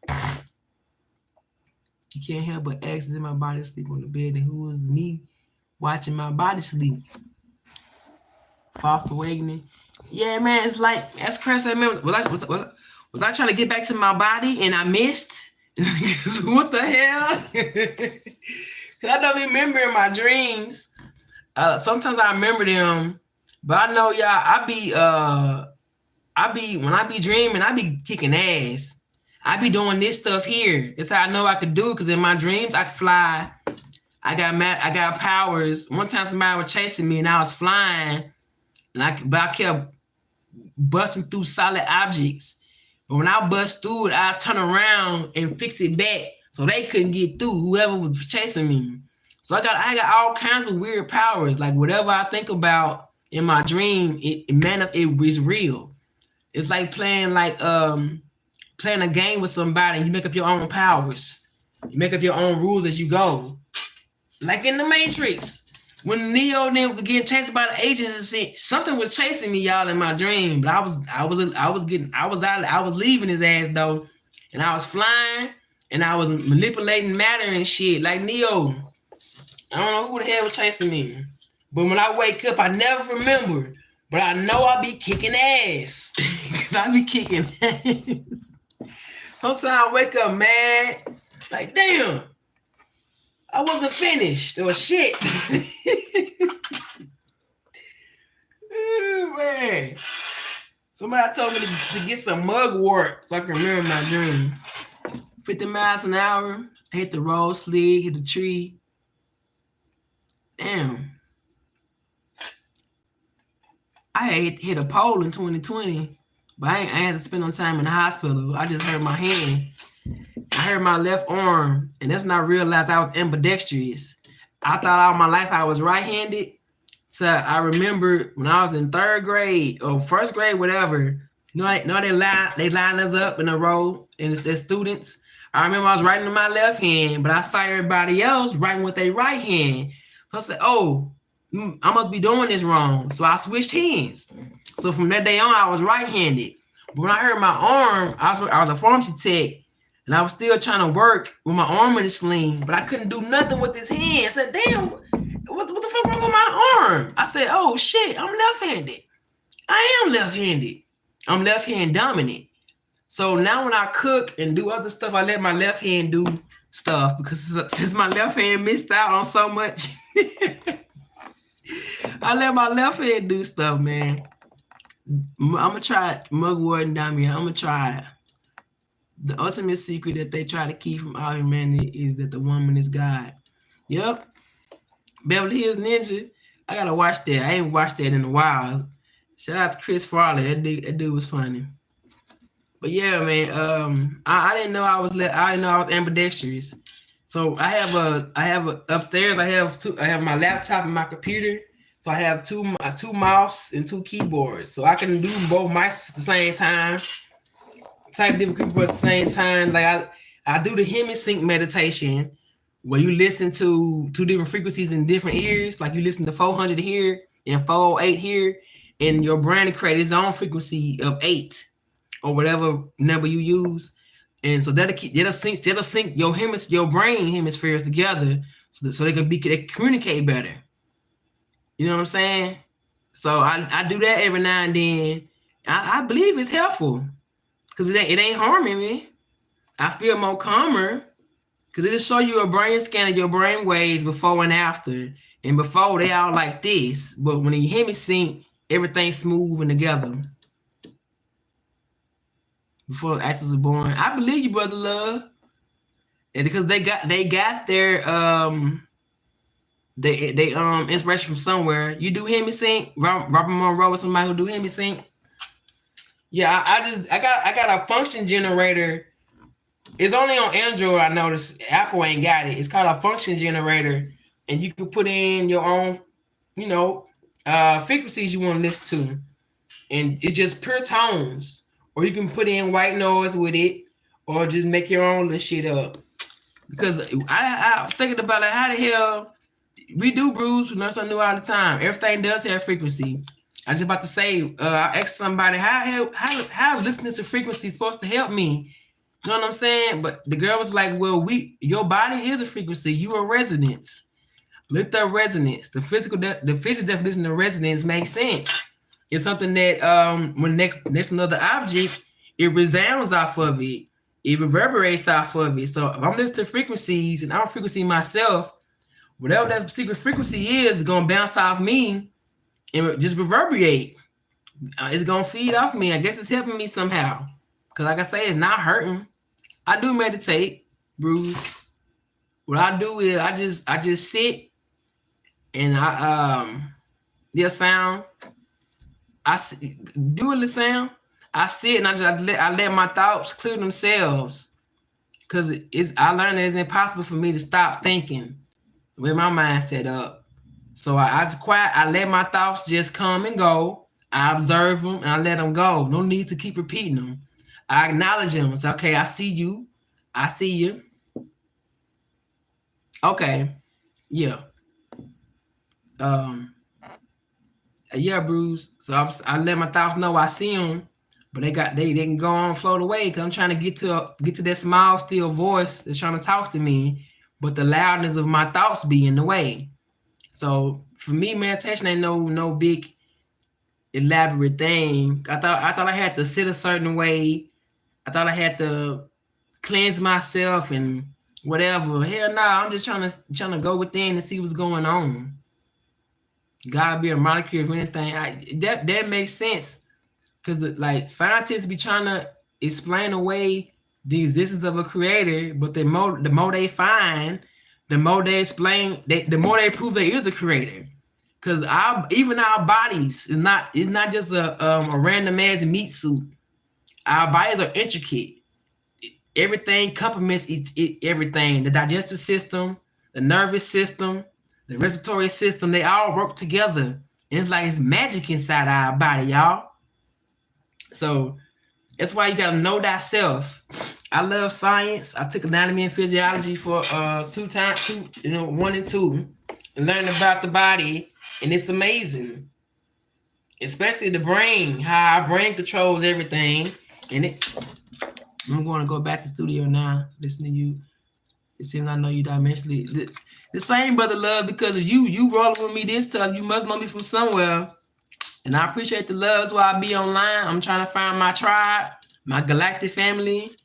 You can't help but ask, did my body sleep on the bed? And who was me watching my body sleep? False awakening. Yeah, man, it's like, that's crazy. I remember, was I trying to get back to my body and I missed? What the hell? I don't remember in my dreams. Sometimes I remember them, but I know, y'all, when I be dreaming, I be kicking ass. I be doing this stuff here. It's how I know I could do it, because in my dreams I could fly. I got powers. One time somebody was chasing me and I was flying, and I kept busting through solid objects. But when I bust through it, I turn around and fix it back so they couldn't get through, whoever was chasing me. So I got all kinds of weird powers. Like whatever I think about in my dream, it is real. It's like playing a game with somebody, and you make up your own powers. You make up your own rules as you go. Like in the Matrix, when Neo then was getting chased by the agents, something was chasing me, y'all, in my dream. But I was leaving his ass though, and I was flying, and I was manipulating matter and shit like Neo. I don't know who the hell was chasing me, but when I wake up, I never remember. But I know I be kicking ass, because I be kicking ass. Sometimes I wake up mad, like, damn, I wasn't finished or shit. Ooh, man. Somebody told me to get some mugwort so I can remember my dream. 50 miles an hour, I hit the road slid, hit the tree. Damn. I had hit a pole in 2020. But I had to spend no time in the hospital. I just hurt my hand. I hurt my left arm. And that's when I realized I was ambidextrous. I thought all my life I was right-handed. So I remember when I was in third grade or first grade, whatever, they line us up in a row, and it's their students. I remember I was writing with my left hand, but I saw everybody else writing with their right hand. So I said, oh, I must be doing this wrong. So I switched hands. So from that day on, I was right-handed. But when I hurt my arm, I was a pharmacy tech, and I was still trying to work with my arm in a sling, but I couldn't do nothing with this hand. I said, damn, what the fuck wrong with my arm? I said, oh, shit, I'm left-handed. I am left-handed. I'm left-hand dominant. So now when I cook and do other stuff, I let my left hand do stuff, because since my left hand missed out on so much, I let my left hand do stuff, man. I'm gonna try mugwort and damier. I'm gonna try it. The ultimate secret that they try to keep from all humanity is that the woman is God. Yep. Beverly Hills Ninja. I gotta watch that. I ain't watched that in a while. Shout out to Chris Farley. That dude was funny. But yeah, man. I didn't know I didn't know I was ambidextrous. So I have a upstairs. I have my laptop and my computer. So I have two mouse and two keyboards. So I can do both mice at the same time. Type different keyboards at the same time. Like I do the hemisync meditation where you listen to two different frequencies in different ears. Like you listen to 400 here and 408 here, and your brain creates its own frequency of 8 or whatever number you use. And so that'll sync your brain hemispheres together so they can communicate better. You know what I'm saying? So I do that every now and then. I believe it's helpful because it ain't harming me. I feel more calmer because it'll show you a brain scan of your brain waves before and after. And before they all like this, but when you hemisync, everything's smooth and together. Before the actors were born, I believe you, brother love, and because they got their inspiration from somewhere. You do hemisync. Robert Monroe is somebody who do hemisync. Yeah, I got a function generator. It's only on Android. I noticed Apple ain't got it. It's called a function generator, and you can put in your own, frequencies you want to listen to, and it's just pure tones. Or you can put in white noise with it, or just make your own little shit up. Because I was thinking about it, how the hell we do brews, we learn something new all the time. Everything does have frequency. I was just about to say, I asked somebody, how is listening to frequency supposed to help me? You know what I'm saying? But the girl was like, well, your body is a frequency. You are resonance. Lift up resonance. The physical definition of resonance makes sense. It's something that when next another object, it resounds off of it. It reverberates off of it. So if I'm listening to frequencies and I'm frequency myself, whatever that secret frequency is going to bounce off me and just reverberate. It's going to feed off me. I guess it's helping me somehow. Because like I say, it's not hurting. I do meditate, Bruce. What I do is I just sit and sound. I do the sound. I sit and I let my thoughts clear themselves, because I learned that it's impossible for me to stop thinking with my mind set up. So I just quiet. I let my thoughts just come and go. I observe them and I let them go. No need to keep repeating them. I acknowledge them. It's okay. I see you. I see you. Okay. Yeah. Yeah, Bruce. So I let my thoughts know I see them, but they can go on, float away, because I'm trying to get to that small, still voice that's trying to talk to me, but the loudness of my thoughts be in the way. So for me, meditation ain't no big elaborate thing. I thought I had to sit a certain way. I thought I had to cleanse myself and whatever. Hell no, I'm just trying to go within and see what's going on. God be a molecule of anything. That makes sense, because like scientists be trying to explain away the existence of a creator, but the more they find, the more they explain. The more they prove there is a creator. Because even our bodies is not just a random ass meat suit. Our bodies are intricate. Everything complements everything. The digestive system, the nervous system, the respiratory system, they all work together. And it's like it's magic inside our body, y'all. So that's why you gotta know thyself. I love science. I took anatomy and physiology for 1 and 2, and learned about the body, and it's amazing. Especially the brain, how our brain controls everything. And I'm going to go back to the studio now, listen to you. It seems I know you dimensionally. The same, brother love, because of you rolling with me this stuff. You must know me from somewhere. And I appreciate the love. That's why I be online. I'm trying to find my tribe, my galactic family.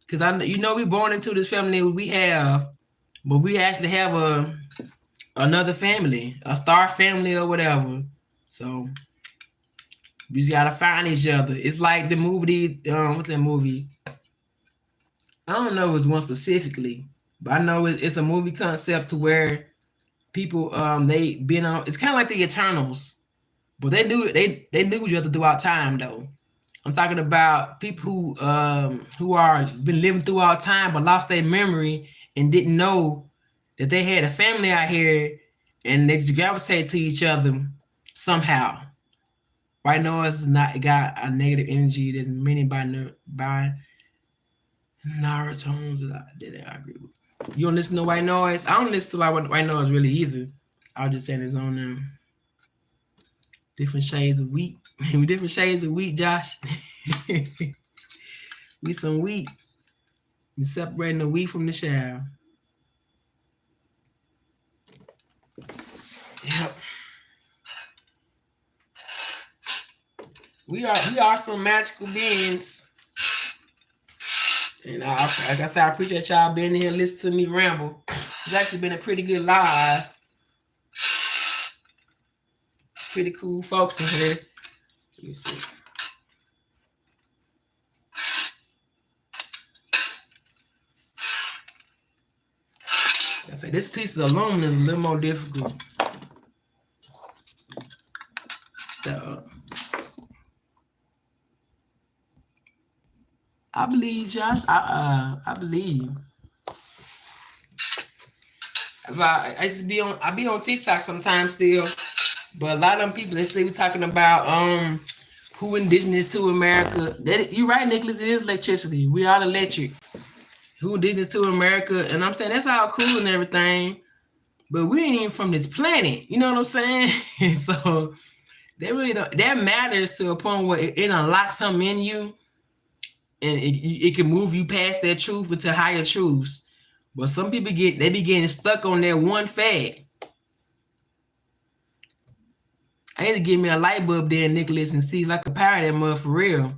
Because we born into this family we have, but we actually have another family, a star family or whatever. So We just gotta find each other. It's like the movie, what's that movie? I don't know if it's one specifically, but I know it's a movie concept to where people they been on. It's kind of like the Eternals, but they knew each other throughout time though. I'm talking about people who are been living throughout time but lost their memory and didn't know that they had a family out here, and they just gravitate to each other somehow. Right now, it's not got a negative energy. There's many by Naruto's that I agree with. You don't listen to white noise? I don't listen to like white noise really either. I was just saying it's on them. Different shades of wheat. Different shades of wheat, Josh. We some wheat. You separating the wheat from the chaff. Yep. We are some magical beings. And like I said, I appreciate y'all being here listening to me ramble. It's actually been a pretty good live. Pretty cool folks in here. Let me see. I say this piece of aluminum is a little more difficult. I believe, Josh. I believe. I used to be on TikTok sometimes still, but a lot of them people they still be talking about who indigenous to America. You're right, Nicholas. It is electricity. We are electric. Who indigenous to America, and I'm saying that's all cool and everything, but we ain't even from this planet. You know what I'm saying? So that really that matters to a point where it unlocks something in you. And it can move you past that truth into higher truths. But some people be getting stuck on that one fact. I need to give me a light bulb there, Nicholas, and see if I can power that mud for real.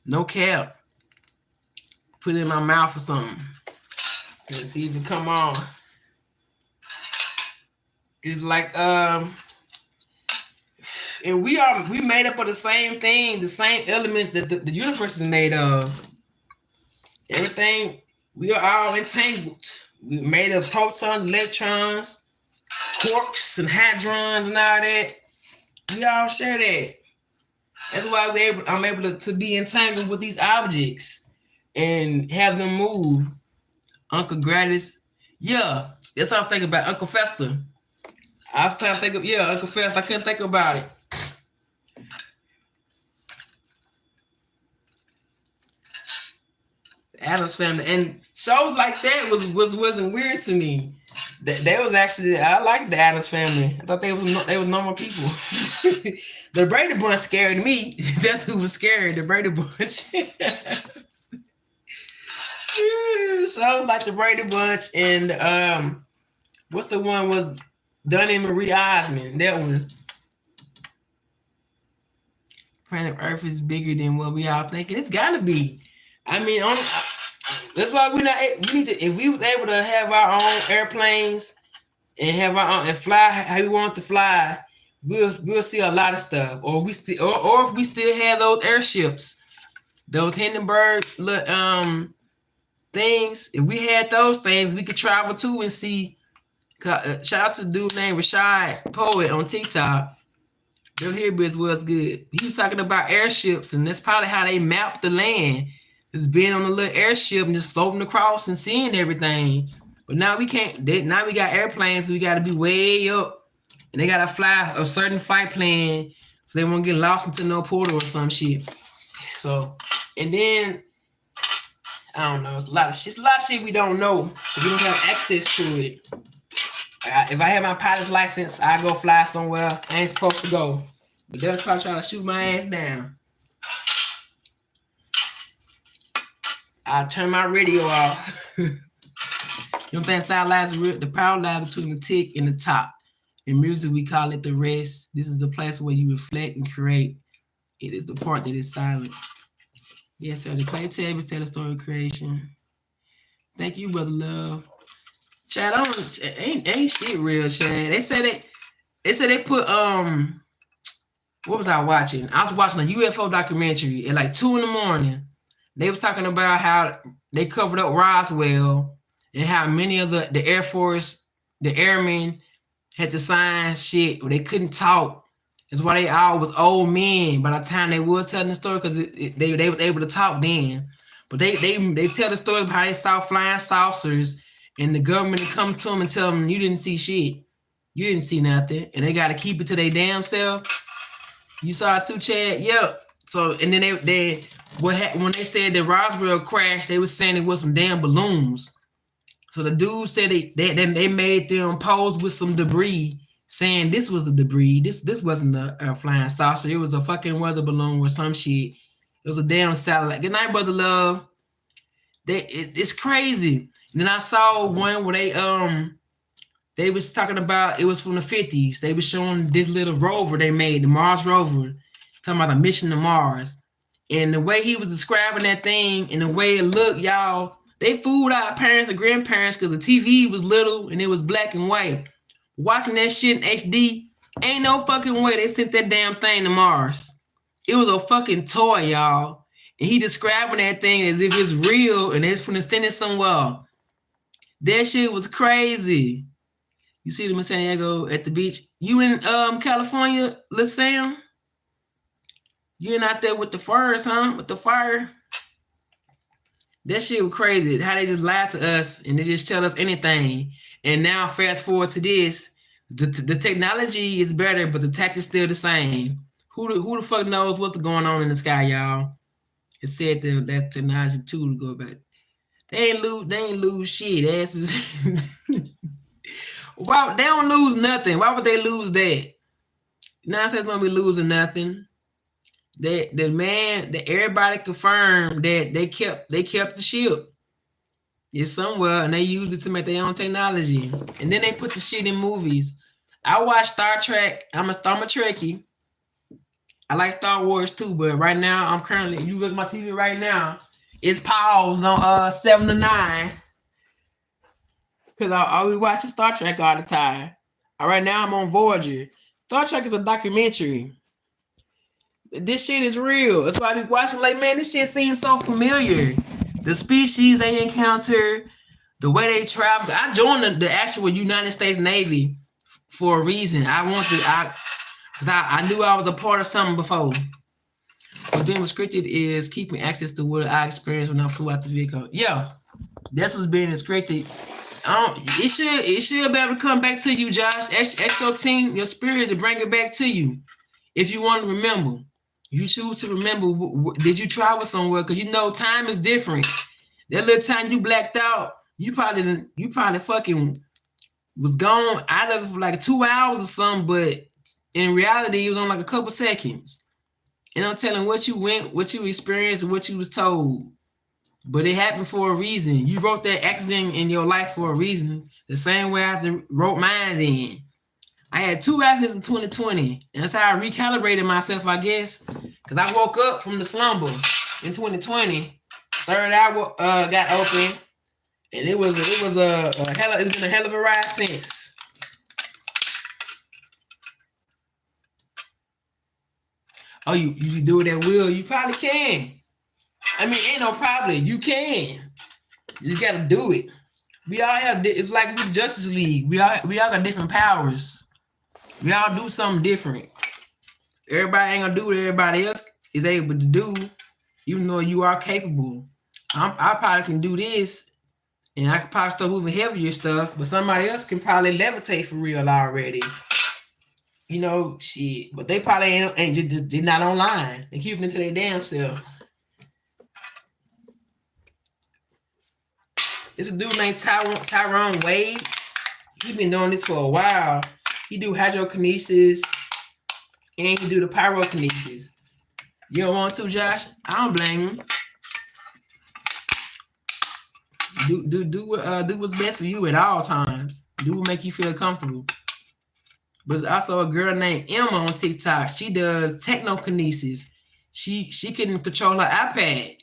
No cap. Put it in my mouth or something. And see if it come on. It's like and we made up of the same thing, the same elements that the universe is made of. Everything, we are all entangled. We made of protons, electrons, quarks, and hadrons, and all that. We all share that. That's why I'm able to be entangled with these objects and have them move. Uncle Gratis, yeah, that's what I was thinking about. Uncle Fester. I was trying to think of Uncle Fester. I couldn't think about it. Addams Family, and shows like that wasn't weird to me. That was actually, I liked the Addams Family. I thought they was normal people. The Brady Bunch scared me. That's who was scared. The Brady Bunch. Shows like the Brady Bunch and what's the one with Donnie Marie Osmond? That one. Planet Earth is bigger than what we all thinking. It's gotta be. I mean, that's why we need to. If we was able to have our own airplanes and have our own and fly how we want to fly, we'll see a lot of stuff. Or if we still had those airships, those Hindenburg things. If we had those things, we could travel to and see. Shout out to the dude named Rashad Poet on TikTok. Them Hereabits was good. He was talking about airships, and that's probably how they mapped the land. It's being on a little airship and just floating across and seeing everything. But now we can't. Now we got airplanes, so we got to be way up, and they got to fly a certain flight plan, so they won't get lost into no portal or some shit. So, and then I don't know. It's a lot of shit we don't know. So we don't have access to it. If I have my pilot's license, I go fly somewhere I ain't supposed to go. But they'll probably try to shoot my ass down. I'll turn my radio off. You know what I'm saying? The power line between the tick and the top. In music, we call it the rest. This is the place where you reflect and create. It is the part that is silent. Yes, sir. The clay tables tell the story of creation. Thank you, brother love. Chad, ain't shit real, Chad. They said they put what was I watching? I was watching a UFO documentary at like 2 in the morning. They was talking about how they covered up Roswell and how many of the Air Force, the airmen had to sign shit or they couldn't talk. That's why they all was old men by the time they was telling the story, because they was able to talk then. But they tell the story of how they saw flying saucers and the government would come to them and tell them, you didn't see shit. You didn't see nothing. And they got to keep it to their damn self. You saw it too, Chad? Yep. So, and then when they said that Roswell crashed, they was saying it was some damn balloons. So the dude said they made them pose with some debris, saying this was a debris. This wasn't a flying saucer. It was a fucking weather balloon or some shit. It was a damn satellite. Good night, brother love. It's crazy. And then I saw one where they was talking about, it was from the 50s. They was showing this little rover they made, the Mars rover, talking about a mission to Mars. And the way he was describing that thing and the way it looked, y'all, they fooled our parents and grandparents because the TV was little and it was black and white. Watching that shit in HD, ain't no fucking way they sent that damn thing to Mars. It was a fucking toy, y'all. And he describing that thing as if it's real and it's from the send it somewhere. That shit was crazy. You see them in San Diego at the beach. You in California, Lil Sam? You ain't out there with the furs, huh? With the fire? That shit was crazy. How they just lie to us and they just tell us anything. And now fast forward to this, the technology is better, but the tactics still the same. Who the fuck knows what's going on in the sky, y'all? It said that technology too to go back. They ain't lose shit. Why they don't lose nothing? Why would they lose that? Nonsense gonna be losing nothing. That everybody confirmed that they kept the ship. It's somewhere and they used it to make their own technology. And then they put the shit in movies. I watch Star Trek. I'm a Trekkie. I like Star Wars too, but right now I'm currently, you look at my TV right now, it's paused on 7 to 9. Because I be watching Star Trek all the time. Right now I'm on Voyager. Star Trek is a documentary. This shit is real. That's why I be watching like, man, this shit seems so familiar. The species they encounter, the way they travel. I joined the actual United States Navy for a reason. Because I knew I was a part of something before. But being restricted is keeping access to what I experienced when I flew out the vehicle. Yeah, that's what's being restricted. It should be able to come back to you, Josh. Ask your team, your spirit to bring it back to you. If you want to remember. You choose to remember, did you travel somewhere? Because you know time is different. That little time you blacked out, you probably fucking was gone out of it for like 2 hours or something, but in reality, it was on like a couple seconds. And I'm telling what you went, what you experienced, and what you was told. But it happened for a reason. You wrote that accident in your life for a reason. The same way I wrote mine in. I had 2 accidents in 2020. And that's how I recalibrated myself, I guess. Because I woke up from the slumber in 2020. Third hour got open. And it's been a hell of a ride since. Oh, you do it at will? You probably can. I mean, ain't no problem. You can. You just gotta do it. We all have. It's like with Justice League. We all got different powers. We all do something different. Everybody ain't gonna do what everybody else is able to do, even though you are capable. I probably can do this, and I can probably start moving heavier stuff, but somebody else can probably levitate for real already. You know, shit. But they probably ain't just they're not online. They keeping it to their damn self. It's a dude named Tyrone Wade. He's been doing this for a while. He do hydrokinesis and he do the pyrokinesis. You don't want to, Josh? I don't blame him. Do what's best for you at all times. Do what make you feel comfortable. But there's also a girl named Emma on TikTok. She does technokinesis. She can control her iPad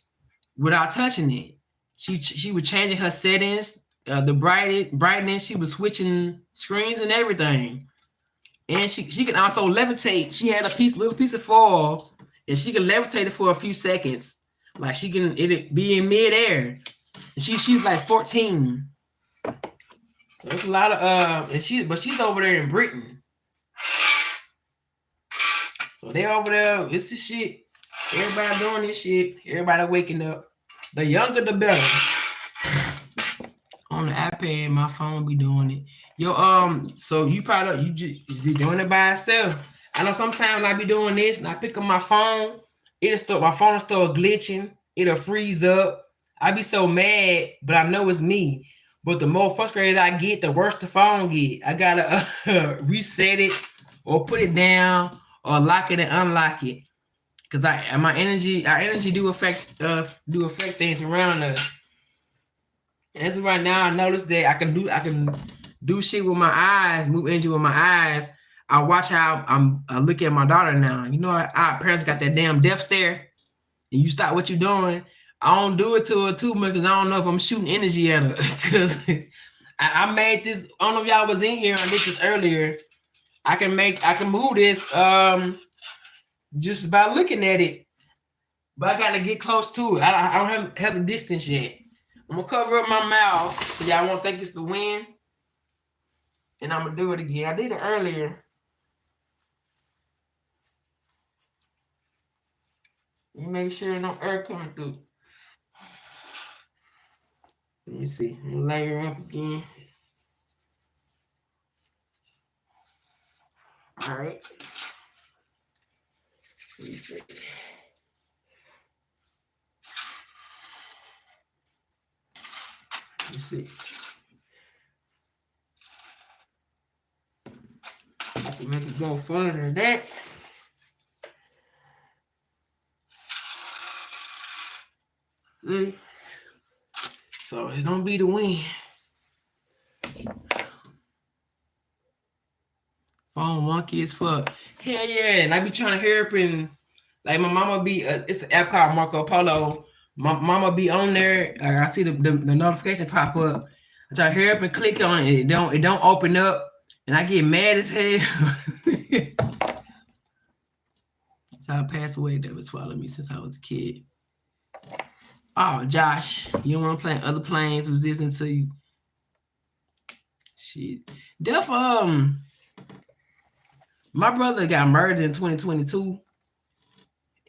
without touching it. She was changing her settings, the brightness. She was switching screens and everything. And she can also levitate. She had a little piece of foil, and she can levitate it for a few seconds. Like she can it be in midair. And she's like 14. There's a lot of and she's over there in Britain. So they're over there. It's the shit. Everybody doing this shit. Everybody waking up. The younger the better. On the iPad, my phone be doing it. Yo, so you probably you doing it by yourself. I know sometimes I be doing this and I pick up my phone, my phone will start glitching, it'll freeze up. I be so mad, but I know it's me. But the more frustrated I get, the worse the phone get. I gotta reset it or put it down or lock it and unlock it. Cause our energy do affect things around us. As of right now, I noticed that I can do shit with my eyes, move energy with my eyes. I watch how I look at my daughter now. You know, our parents got that damn death stare, and you stop what you're doing. I don't do it to her too much because I don't know if I'm shooting energy at her. Because I made this. I don't know if y'all was in here on this earlier. I can move this just by looking at it, but I gotta get close to it. I don't have the distance yet. I'm gonna cover up my mouth so y'all won't think it's the wind. And I'm gonna do it again. I did it earlier. You make sure no air coming through. Let me see. I'm gonna layer up again. All right. Let's see. I can make it go further than that. See? So it don't be the wind. Phone wonky as fuck. Hell yeah. And I be trying to hear up and like my mama be it's an app called Marco Polo. My mama be on there. I see the notification pop up. I try to hurry up and click on it. It don't open up, and I get mad as hell. So I passed away. That was following me since I was a kid. Oh, Josh, you don't want to play other planes resisting to you. Shit. Def my brother got murdered in 2022,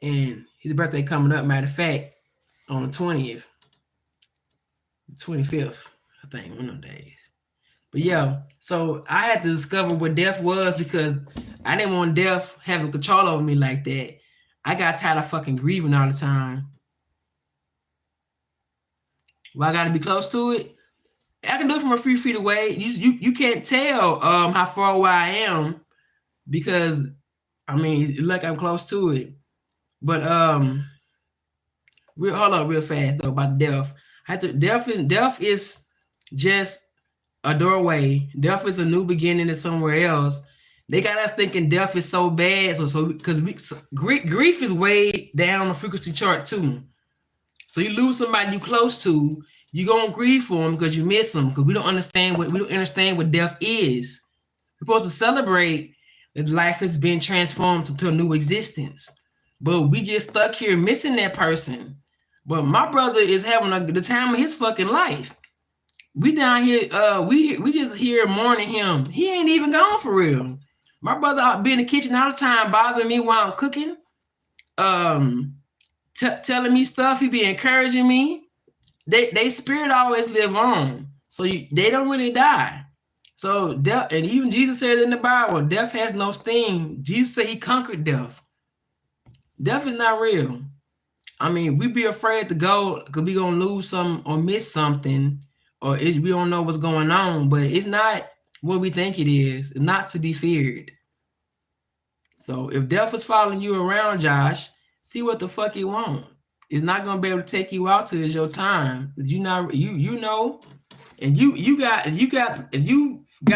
and his birthday coming up. Matter of fact, on the 20th, 25th, I think, one of them days. But yeah, so I had to discover what death was because I didn't want death having control over me like that. I got tired of fucking grieving all the time. Well, I got to be close to it. I can do it from a few feet away. You can't tell how far away I am because, I mean, like I'm close to it. But hold up real fast though about death. Death is just a doorway. Death is a new beginning to somewhere else. They got us thinking death is so bad, so because grief is way down the frequency chart too. So you lose somebody you close to, you gonna grieve for them because you miss them because we don't understand what death is. We're supposed to celebrate that life has been transformed to a new existence, but we get stuck here missing that person. But my brother is having the time of his fucking life. We down here, we just here mourning him. He ain't even gone for real. My brother be in the kitchen all the time, bothering me while I'm cooking, telling me stuff. He be encouraging me. They spirit always live on, so they don't really die. So death, and even Jesus said in the Bible, death has no sting. Jesus said he conquered death. Death is not real. I mean, we be afraid to go because we gonna lose something or miss something, or we don't know what's going on. But it's not what we think it is. It's not to be feared. So if death is following you around, Josh, see what the fuck you want. It's not gonna be able to take you out till it's your time. If you know, and you got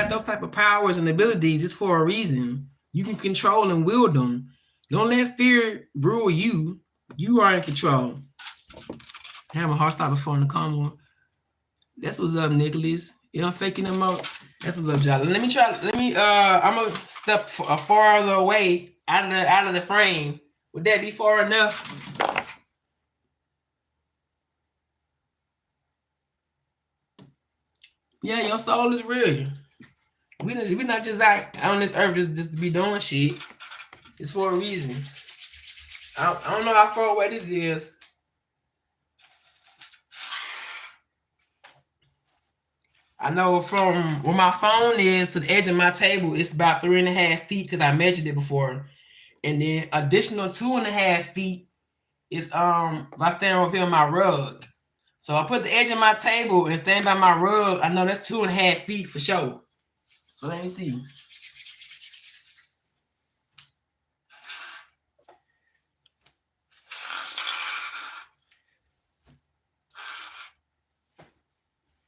those type of powers and abilities, it's for a reason. You can control and wield them. Don't let fear rule you. You are in control. I have a hard stop before in the comment. That's what's up, Nicholas. You don't faking them out. That's a little jolly. Let me try. I'm gonna step farther away out of the frame. Would that be far enough? Yeah, your soul is real. We not just out on this earth just to be doing shit. It's for a reason. I don't know how far away this is. I know from where my phone is to the edge of my table, it's about 3.5 feet because I measured it before. And then additional 2.5 feet is if I stand over here on my rug. So I put the edge of my table and stand by my rug. I know that's 2.5 feet for sure. So let me see.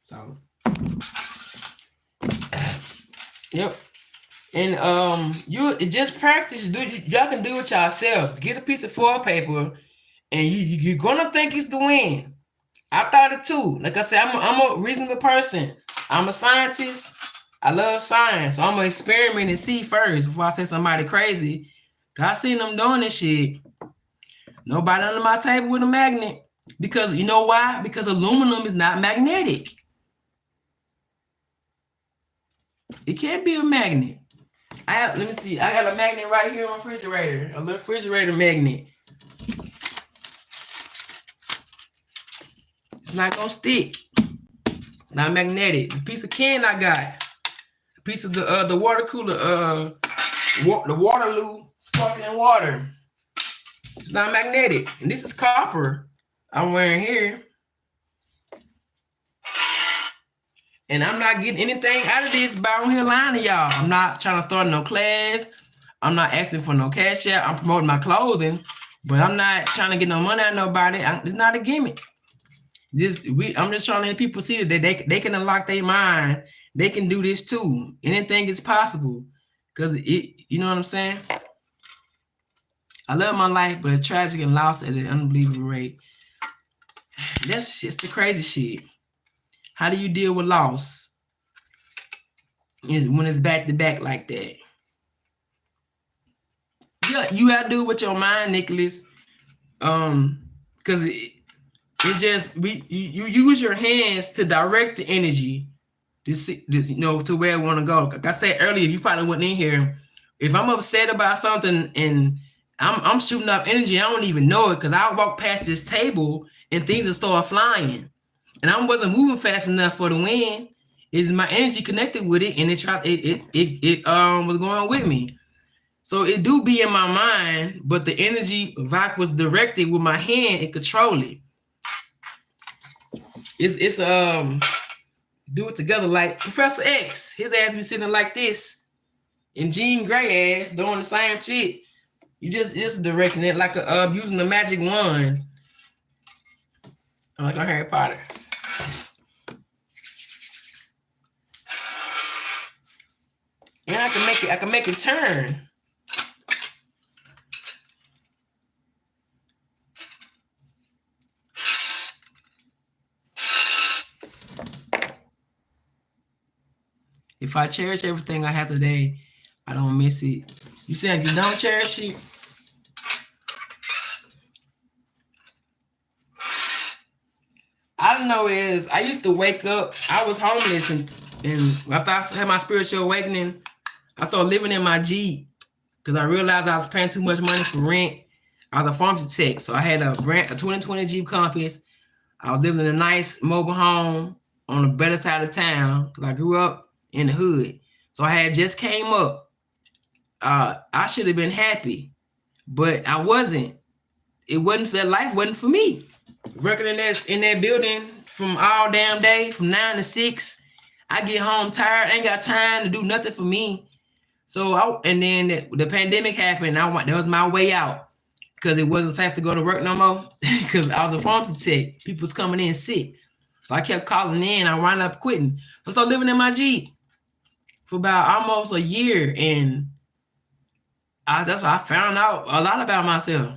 So yep. And you just practice. Y'all can do it yourselves. Get a piece of foil paper, and you're gonna think it's the wind. I thought it too. Like I said, I'm a reasonable person. I'm a scientist. I love science. So I'm gonna experiment and see first before I say somebody crazy. Cause I seen them doing this shit. Nobody under my table with a magnet. Because you know why? Because aluminum is not magnetic. It can't be a magnet. Let me see. I got a magnet right here on the refrigerator. A little refrigerator magnet. It's not gonna stick. It's not magnetic. The piece of can I got. A piece of the water cooler, the Waterloo sparkling water. It's not magnetic. And this is copper I'm wearing here. And I'm not getting anything out of this by on here lying to y'all. I'm not trying to start no class. I'm not asking for no cash out. I'm promoting my clothing, but I'm not trying to get no money out of nobody. It's not a gimmick. I'm just trying to help people see that they can unlock their mind. They can do this too. Anything is possible. Because you know what I'm saying? I love my life, but it's tragic and lost at an unbelievable rate. That's just the crazy shit. How do you deal with loss when it's back to back like that? Yeah, you have to do it with your mind, Nicholas. Because you use your hands to direct the energy to where I want to go. Like I said earlier, you probably wasn't in here. If I'm upset about something and I'm shooting up energy, I don't even know it because I walk past this table and things will start flying. And I wasn't moving fast enough for the wind. Is my energy connected with it, and it was going with me. So it do be in my mind, but the energy, if I was directed with my hand and control it, it's do it together like Professor X. His ass be sitting like this, and Jean Grey ass doing the same shit. You just directing it like using the magic wand, like a Harry Potter. And I can make it turn. If I cherish everything I have today, I don't miss it. You said if you don't cherish it, I don't know is I used to wake up. I was homeless and after I had my spiritual awakening, I started living in my Jeep because I realized I was paying too much money for rent. I was a pharmacy tech, so I had a 2020 Jeep Compass. I was living in a nice mobile home on the better side of town because I grew up in the hood. So I had just came up. I should have been happy, but I wasn't. It wasn't for life. Wasn't for me. Working in that building from all damn day, from 9 to 6. I get home tired. Ain't got time to do nothing for me. So and then the pandemic happened. That was my way out because it wasn't safe to go to work no more because I was a pharmacy tech. People was coming in sick. So I kept calling in. I wound up quitting. So I started living in my Jeep for about almost a year. And that's why I found out a lot about myself.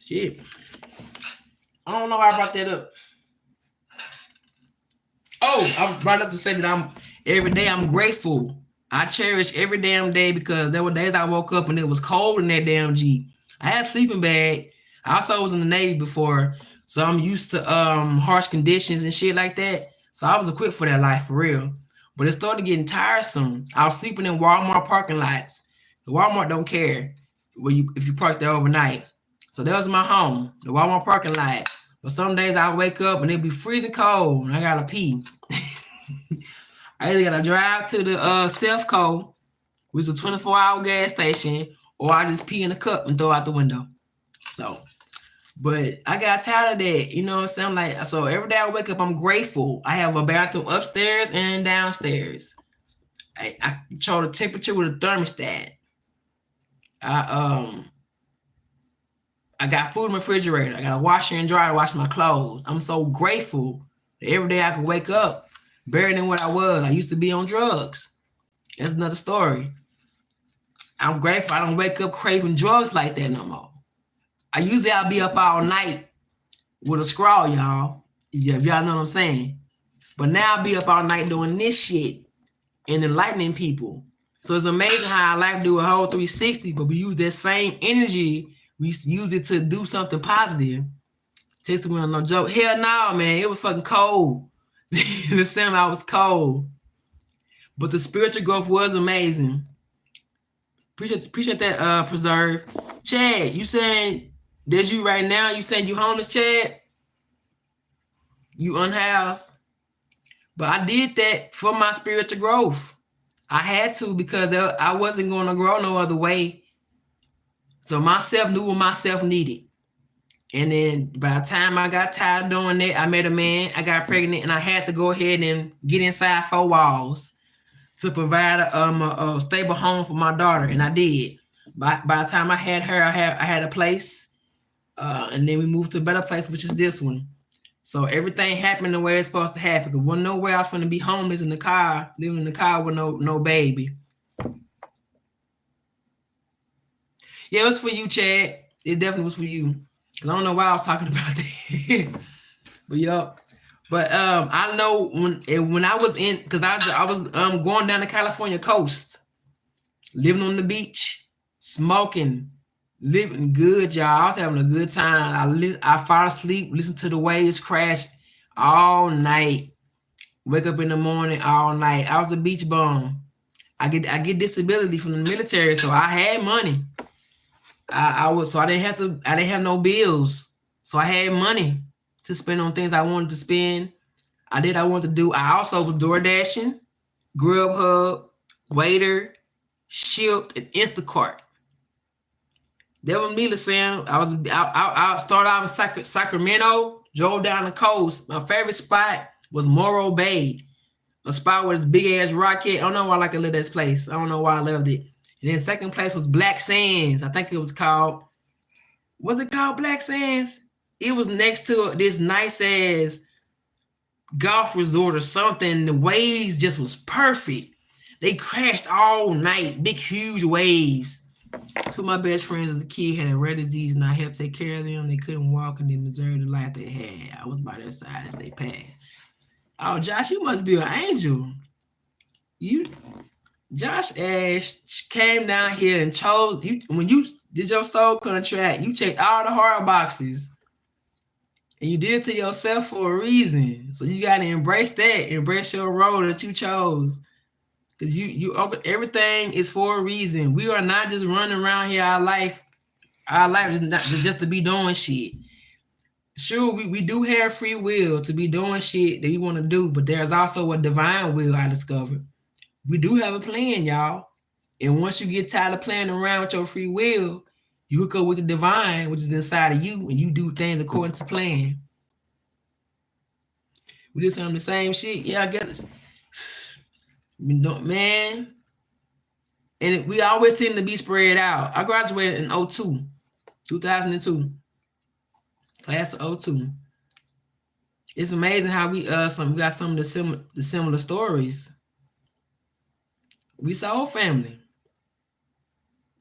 Shit. I don't know how I brought that up. Oh, I brought up to say that every day I'm grateful. I cherish every damn day because there were days I woke up and it was cold in that damn Jeep. I had a sleeping bag. I also was in the Navy before, so I'm used to harsh conditions and shit like that. So I was equipped for that life for real. But it started getting tiresome. I was sleeping in Walmart parking lots. The Walmart don't care if you park there overnight. So that was my home, the Walmart parking lot. But some days I wake up and it'd be freezing cold and I gotta pee. I either gotta drive to the Selfco, which is a 24-hour gas station, or I just pee in a cup and throw out the window. So, but I got tired of that. You know what I'm saying? Like, so every day I wake up, I'm grateful. I have a bathroom upstairs and downstairs. I control the temperature with a thermostat. I got food in the refrigerator. I got a washer and dryer to wash my clothes. I'm so grateful that every day I can wake up better than what I was. I used to be on drugs. That's another story. I'm grateful I don't wake up craving drugs like that no more. I'll be up all night with a scrawl, y'all. Yeah, y'all know what I'm saying. But now I'll be up all night doing this shit and enlightening people. So it's amazing how our life do a whole 360, but we use that same energy. We use it to do something positive. Texas went on no joke. Hell no, man. It was fucking cold. The summer I was cold. But the spiritual growth was amazing. Appreciate that, Preserve. Chad, you saying there's you right now? You saying you homeless, Chad? You unhoused? But I did that for my spiritual growth. I had to because I wasn't going to grow no other way. So myself knew what myself needed. And then by the time I got tired of doing that, I met a man, I got pregnant, and I had to go ahead and get inside 4 walls to provide a stable home for my daughter. And I did. By the time I had her, I had a place. And then we moved to a better place, which is this one. So everything happened the way it's supposed to happen. There wasn't no way I was going to be homeless in the car, living in the car with no baby. Yeah, it was for you, Chad. It definitely was for you. I don't know why I was talking about that. But yeah. But I know when I was in, because I was going down the California coast, living on the beach, smoking, living good, y'all. I was having a good time. I fall asleep, listen to the waves crash all night. Wake up in the morning all night. I was a beach bum. I get disability from the military, so I had money. I didn't have no bills. So I had money to spend on things I wanted to spend. I wanted to do. I also was door dashing, Grubhub, Waiter, Shipt, and Instacart. That was me, Sam. I started out in Sacramento, drove down the coast. My favorite spot was Morro Bay, a spot with this big ass rocket. I don't know why I like to live this place. I don't know why I loved it. And then second place was Black Sands. I think it was called. Was it called Black Sands? It was next to this nice ass golf resort or something. The waves just was perfect. They crashed all night, big huge waves. Two of my best friends as a kid had a rare disease, and I helped take care of them. They couldn't walk and didn't deserve the life they had. I was by their side as they passed. Oh, Josh, you must be an angel. Josh Ash came down here and chose you when you did your soul contract. You checked all the hard boxes, and you did it to yourself for a reason. So you gotta embrace that. Embrace your role that you chose, because you everything is for a reason. We are not just running around here. Our life is not just to be doing shit. Sure, we do have free will to be doing shit that we want to do, but there's also a divine will I discovered. We do have a plan, y'all. And once you get tired of playing around with your free will, you hook up with the divine, which is inside of you, and you do things according to plan. We did some of the same shit. Yeah, I guess. Man. And we always seem to be spread out. I graduated in 2002. Class of 02. It's amazing how we got some of the similar stories. We soul family.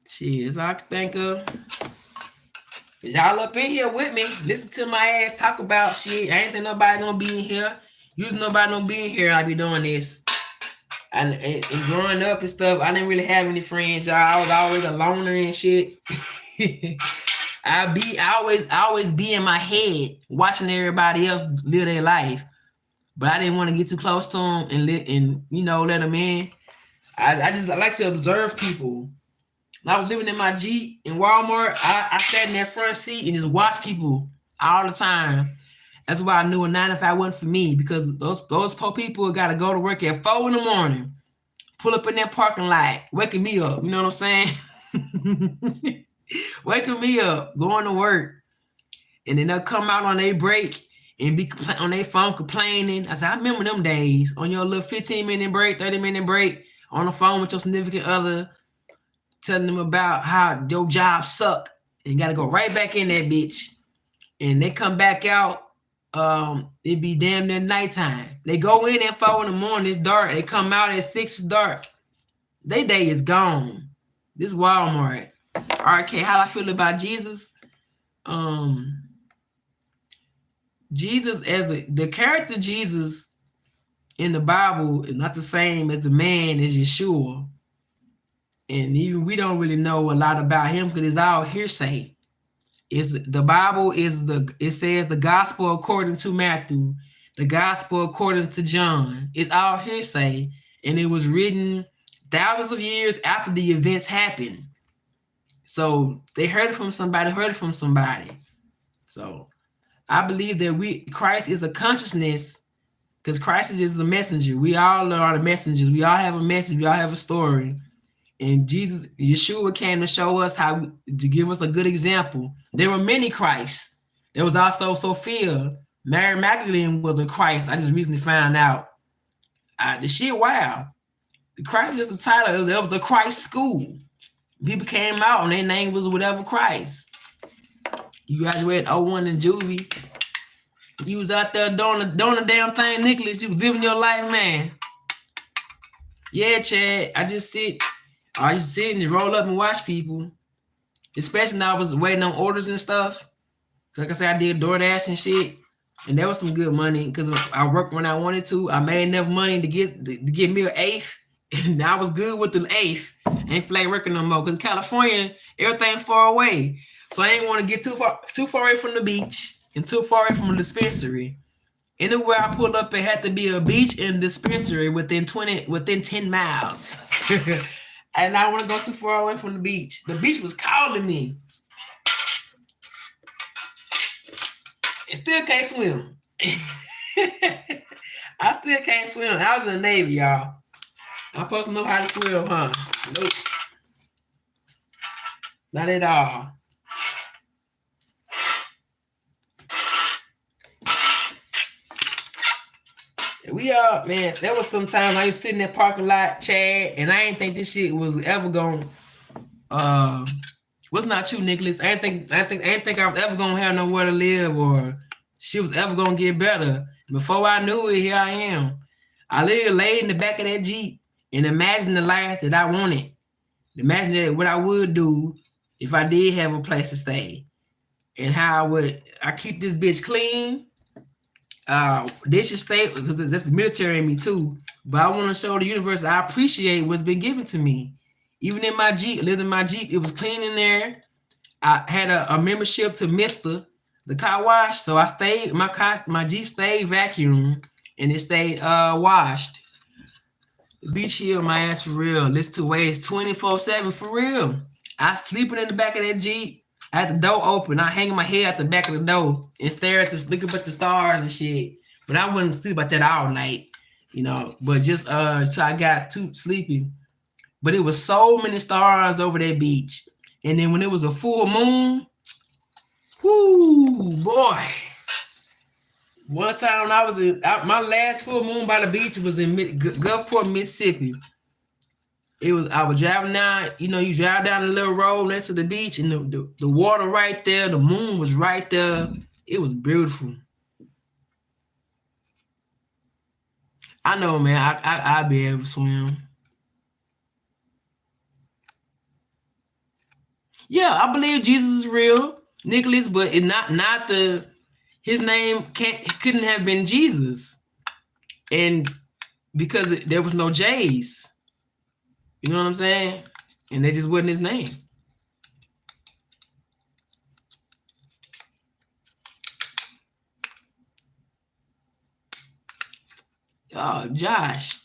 Shit, that's all I can think of. Cause y'all up in here with me, listen to my ass talk about shit. I ain't think nobody gonna be in here. Using nobody no being here, I be doing this. And growing up and stuff, I didn't really have any friends, y'all. I was always a loner and shit. I always be in my head watching everybody else live their life, but I didn't want to get too close to them and let them in. I just like to observe people. When I was living in my Jeep in Walmart, I sat in that front seat and just watched people all the time. That's why I knew a 9 to 5 wasn't for me, because those poor people got to go to work at 4 in the morning, pull up in that parking lot, waking me up. You know what I'm saying? Waking me up, going to work, and then they'll come out on their break and be on their phone complaining. I said, I remember them days on your little 15-minute break, 30-minute break on the phone with your significant other, telling them about how your job suck and got to go right back in that bitch. And they come back out, it be damn near nighttime. They go in at 4 in the morning, it's dark. They come out at 6, it's dark. Their day is gone. This Walmart. All right, okay, how I feel about Jesus? Jesus the character Jesus in the Bible is not the same as the man as Yeshua. And even we don't really know a lot about him because it's all hearsay. The Bible it says the gospel according to Matthew, the gospel according to John. It's all hearsay, and it was written thousands of years after the events happened. So they heard it from somebody. So I believe that Christ is a consciousness, because Christ is the messenger. We all are the messengers. We all have a message. We all have a story. And Yeshua came to show us to give us a good example. There were many Christs. There was also Sophia. Mary Magdalene was a Christ. I just recently found out. The shit, wow. The Christ is just a title. There was the Christ school. People came out and their name was whatever Christ. You graduated 01 in juvie. You was out there doing the damn thing, Nicholas. You was living your life, man. Yeah, Chad. I just sit and roll up and watch people. Especially when I was waiting on orders and stuff. Like I said, I did DoorDash and shit. And there was some good money because I worked when I wanted to. I made enough money to get me an eighth. And I was good with the eighth. I ain't feel like working no more. Because in California, everything far away. So I ain't want to get too far away from the beach and too far away from the dispensary. Anywhere I pull up, it had to be a beach and dispensary within 10 miles. And I want to go too far away from the beach. The beach was calling me. I still can't swim. I still can't swim. I was in the Navy, y'all. I'm supposed to know how to swim, huh? Nope. Not at all. We are, man, there was some time I used to sit in that parking lot, Chad, and I didn't think this shit was ever going what's not you, Nicholas? I didn't think I was ever gonna have nowhere to live or shit was ever gonna get better. Before I knew it, here I am. I literally laid in the back of that Jeep and imagined the life that I wanted. Imagine that what I would do if I did have a place to stay. And how I keep this bitch clean. They should stay because that's the military in me too. But I want to show the universe I appreciate what's been given to me. Even in my Jeep, lived in my Jeep, it was clean in there. I had a membership to Mister, the car wash, so I stayed. My Jeep stayed vacuumed and it stayed washed. The beach healed my ass for real. Listen to waves 24/7 for real. I sleeping in the back of that Jeep. I had the door open. I hang my head at the back of the door and stare at look up at the stars and shit. But I wouldn't sleep about that all night, But just so I got too sleepy. But it was so many stars over that beach. And then when it was a full moon, whoo, boy. One time when I was my last full moon by the beach was in Gulfport, Mississippi. I was driving down, you drive down the little road next to the beach and the water right there, the moon was right there. It was beautiful. I know, man, I'll be able to swim. Yeah, I believe Jesus is real, Nicholas, but it's not his name couldn't have been Jesus. And because there was no J's, you know what I'm saying? And they just wasn't his name. Oh, Josh.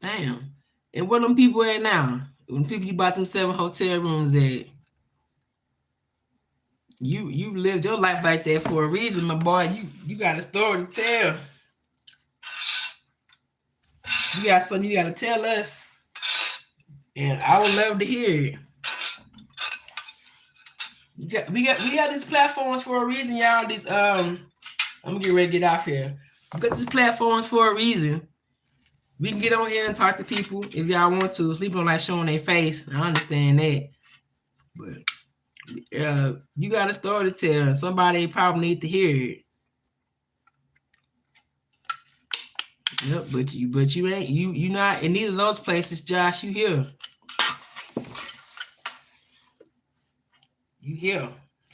Damn. And where them people at now? When people you bought them 7 hotel rooms at, you lived your life like that for a reason, my boy. You got a story to tell. You got something you got to tell us, and I would love to hear it. We got these platforms for a reason, y'all. These I'm gonna get ready to get off here. We got these platforms for a reason. We can get on here and talk to people if y'all want to. People don't like showing their face. I understand that, but you got a story to tell. Somebody probably need to hear it. Yep, but you ain't you not in either of those places, Josh. You here? You here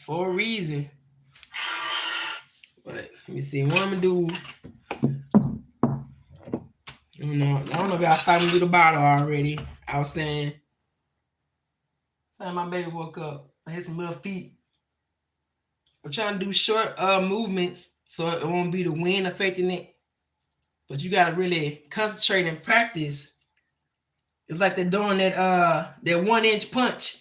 for a reason. But let me see. What I'm gonna do? I don't know if y'all started to do the bottle already. I was saying my baby woke up. I had some little feet. I'm trying to do short movements so it won't be the wind affecting it. But you gotta really concentrate and practice. It's like they're doing that 1-inch punch.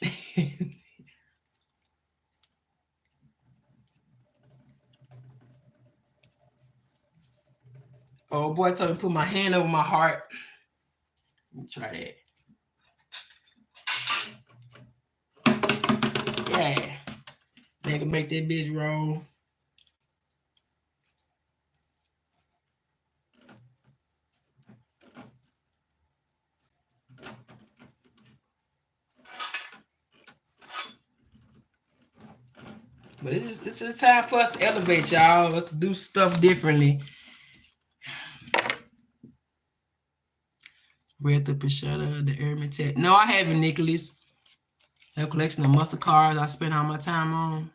Oh boy, told me to put my hand over my heart. Let me try that. Yeah. They can make that bitch roll. But it's just time for us to elevate, y'all. Let's do stuff differently. Read the ByShaRa'El, the Hermitage. No, I haven't, Nicholas. I have a collection of muscle cards I spend all my time on.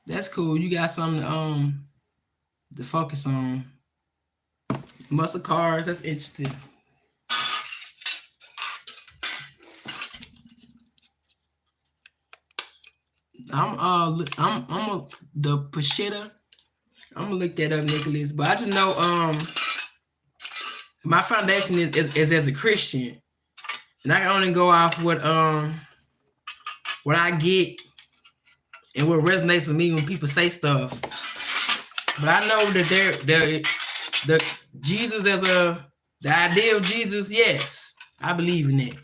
That's cool. You got something to focus on. Muscle cards, that's interesting. The ByShaRa'El. I'm gonna look that up, Nicholas. But I just know my foundation is as a Christian, and I can only go off what I get and what resonates with me when people say stuff. But I know that the Jesus as the idea of Jesus. Yes, I believe in it.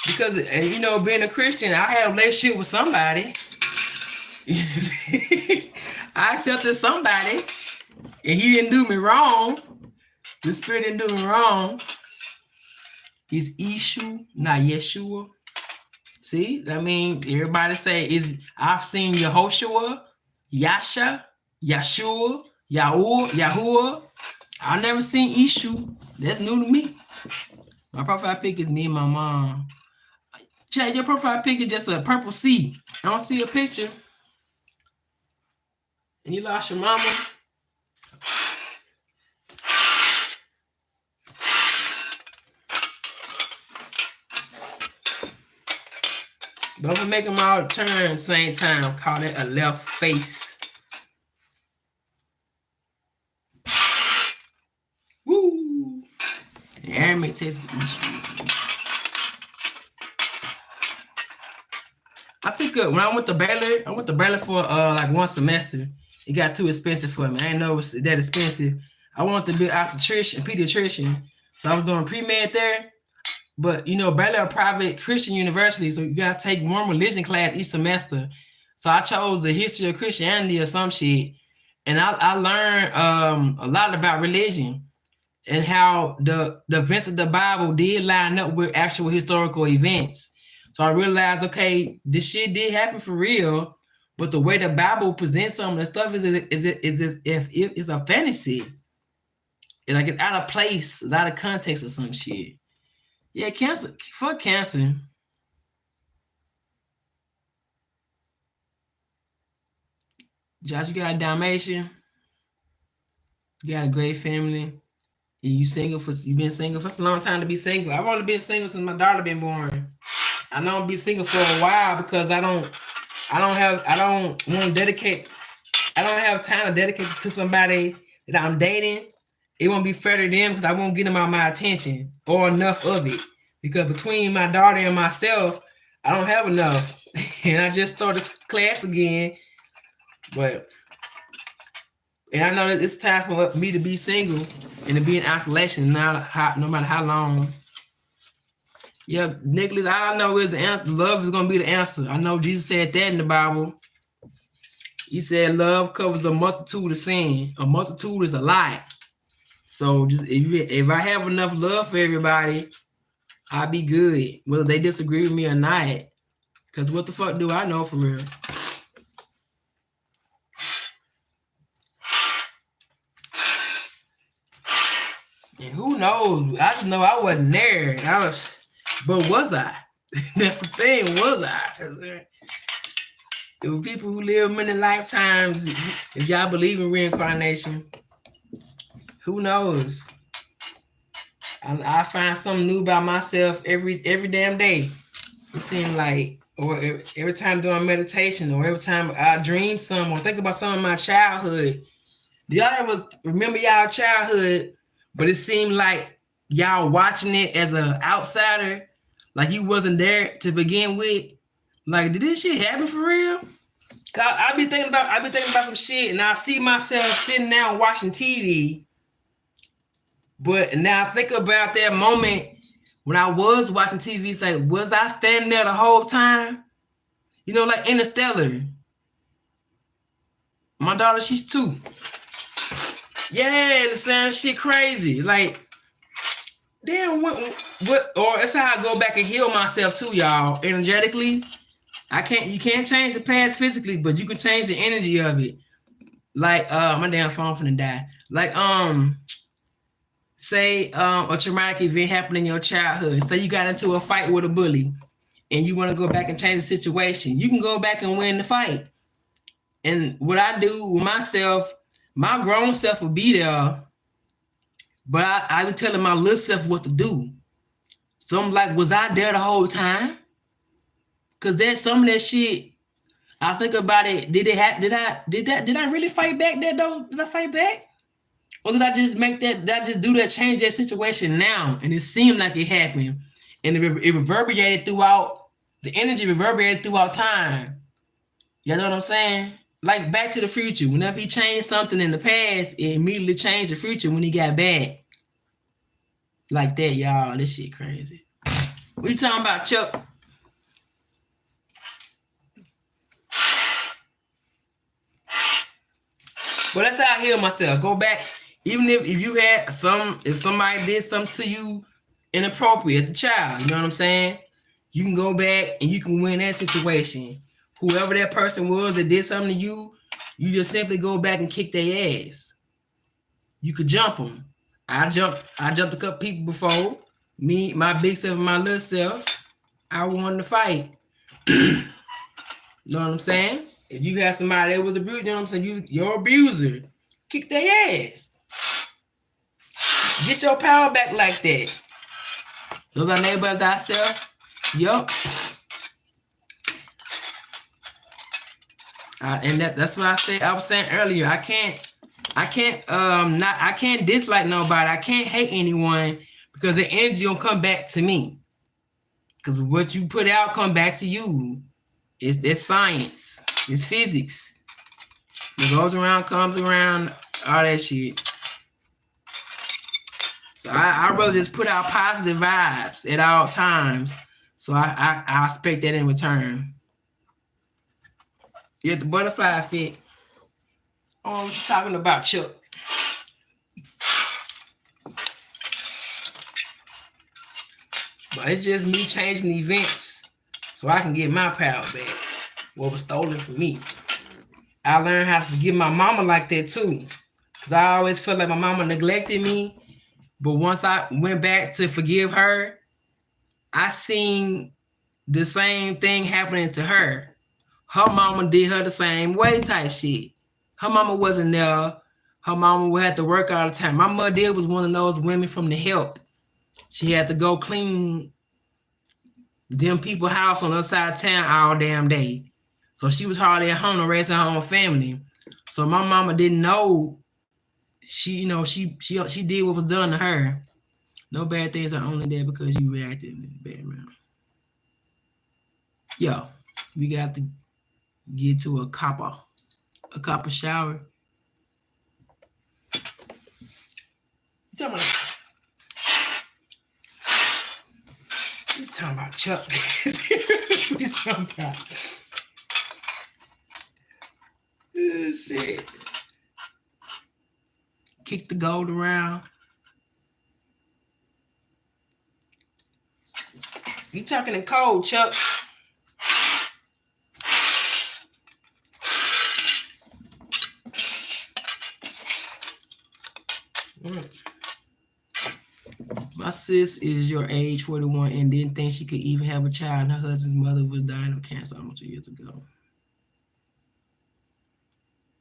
Because, being a Christian, I had a relationship with somebody. I accepted somebody, and he didn't do me wrong. The Spirit didn't do me wrong. He's Ishu, not Yeshua. See, I mean, everybody say, I've seen Yehoshua, Yasha, Yeshua, Yahuwah. I've never seen Ishu. That's new to me. My profile pic is me and my mom. Chad, your profile pic is just a purple C. I don't see a picture. And you lost your mama. Don't be making them all turn at the same time. Call it a left face. Woo! The Aramaic takes the issue. When I went to Baylor for like one semester. It got too expensive for me. I didn't know it was that expensive. I wanted to be obstetrician, pediatrician. So I was doing pre-med there. But Baylor a private Christian university, so you gotta take one religion class each semester. So I chose the history of Christianity or some shit. And I learned a lot about religion and how the events of the Bible did line up with actual historical events. So I realized, okay, this shit did happen for real. But the way the Bible presents some of the stuff is if it's a fantasy. Like it's out of place, it's out of context or some shit. Yeah, Cancer. Fuck Cancer. Josh, you got a Dalmatian. You got a great family. You've been single for a long time to be single. I've only been single since my daughter been born. I know I'll be single for a while because I don't want to dedicate. I don't have time to dedicate to somebody that I'm dating. It won't be fair to them because I won't get them all my attention or enough of it. Because between my daughter and myself, I don't have enough. And I just started class again. And I know that it's time for me to be single and to be in isolation, no matter how long. Yeah, Nicholas, I know is the answer. Love is going to be the answer. I know Jesus said that in the Bible. He said love covers a multitude of sin. A multitude is a lie. So just if I have enough love for everybody, I'll be good. Whether they disagree with me or not. Because what the fuck do I know for real? And who knows? I just know I wasn't there. But was I? That's the thing, was I? There were people who live many lifetimes. If y'all believe in reincarnation, who knows? I find something new about myself every damn day. It seems like, or every time doing meditation, or every time I dream some, or think about some of my childhood. Do y'all ever remember y'all childhood? But it seemed like y'all watching it as an outsider, like you wasn't there to begin with. Like, did this shit happen for real? I be thinking about some shit, and I see myself sitting down watching TV. But now I think about that moment when I was watching TV. It's like, was I standing there the whole time? You know, like Interstellar. My daughter, she's 2. Yeah, the same shit crazy. Like, damn, what? Or that's how I go back and heal myself too, y'all. Energetically, you can't change the past physically, but you can change the energy of it. Like, my damn phone finna die. Like, say, a traumatic event happened in your childhood. Say you got into a fight with a bully, and you want to go back and change the situation. You can go back and win the fight. And what I do with myself, my grown self will be there, but I be telling my little self what to do. So I'm like, was I there the whole time? Cause there's some of that shit. I think about it. Did I really fight back there though? Did I fight back? Or did I just change that situation now? And it seemed like it happened. And it reverberated throughout, the energy reverberated throughout time. You know what I'm saying? Like Back to the Future. Whenever he changed something in the past, it immediately changed the future when he got back. Like that, y'all. This shit crazy. What you talking about, Chuck? But that's how I heal myself. Go back. Even if you had if somebody did something to you inappropriate as a child, you know what I'm saying? You can go back and you can win that situation. Whoever that person was that did something to you, you just simply go back and kick their ass. You could jump them. I jumped a couple people before. Me, my big self, and my little self. I won the fight. Know what I'm saying? If you got somebody that was abused, you know what I'm saying? Your abuser. Kick their ass. Get your power back like that. Those are neighbors ourselves. Yup. And that's what I was saying earlier. I can't dislike nobody. I can't hate anyone because the energy will come back to me. Because what you put out come back to you. It's science. It's physics. What goes around comes around. All that shit. So I rather just put out positive vibes at all times. So I expect that in return. Yeah, the butterfly effect. Oh, what you talking about, Chuck? But it's just me changing events so I can get my power back. What was stolen from me. I learned how to forgive my mama like that too. Cause I always felt like my mama neglected me. But once I went back to forgive her, I seen the same thing happening to her. Her mama did her the same way type shit. Her mama wasn't there. Her mama would have to work all the time. My mother was one of those women from the help. She had to go clean them people's house on the other side of town all damn day. So she was hardly at home to raise her own family. So my mama didn't know she did what was done to her. No bad things are only there because you reacted in a bad manner. Yo, we got to get to a copper shower. You talking about Chuck? What you talking about? Oh, shit. Kick the gold around. You talking in code, Chuck? My sis is your age, 41, and didn't think she could even have a child. Her husband's mother was dying of cancer almost 2 years ago.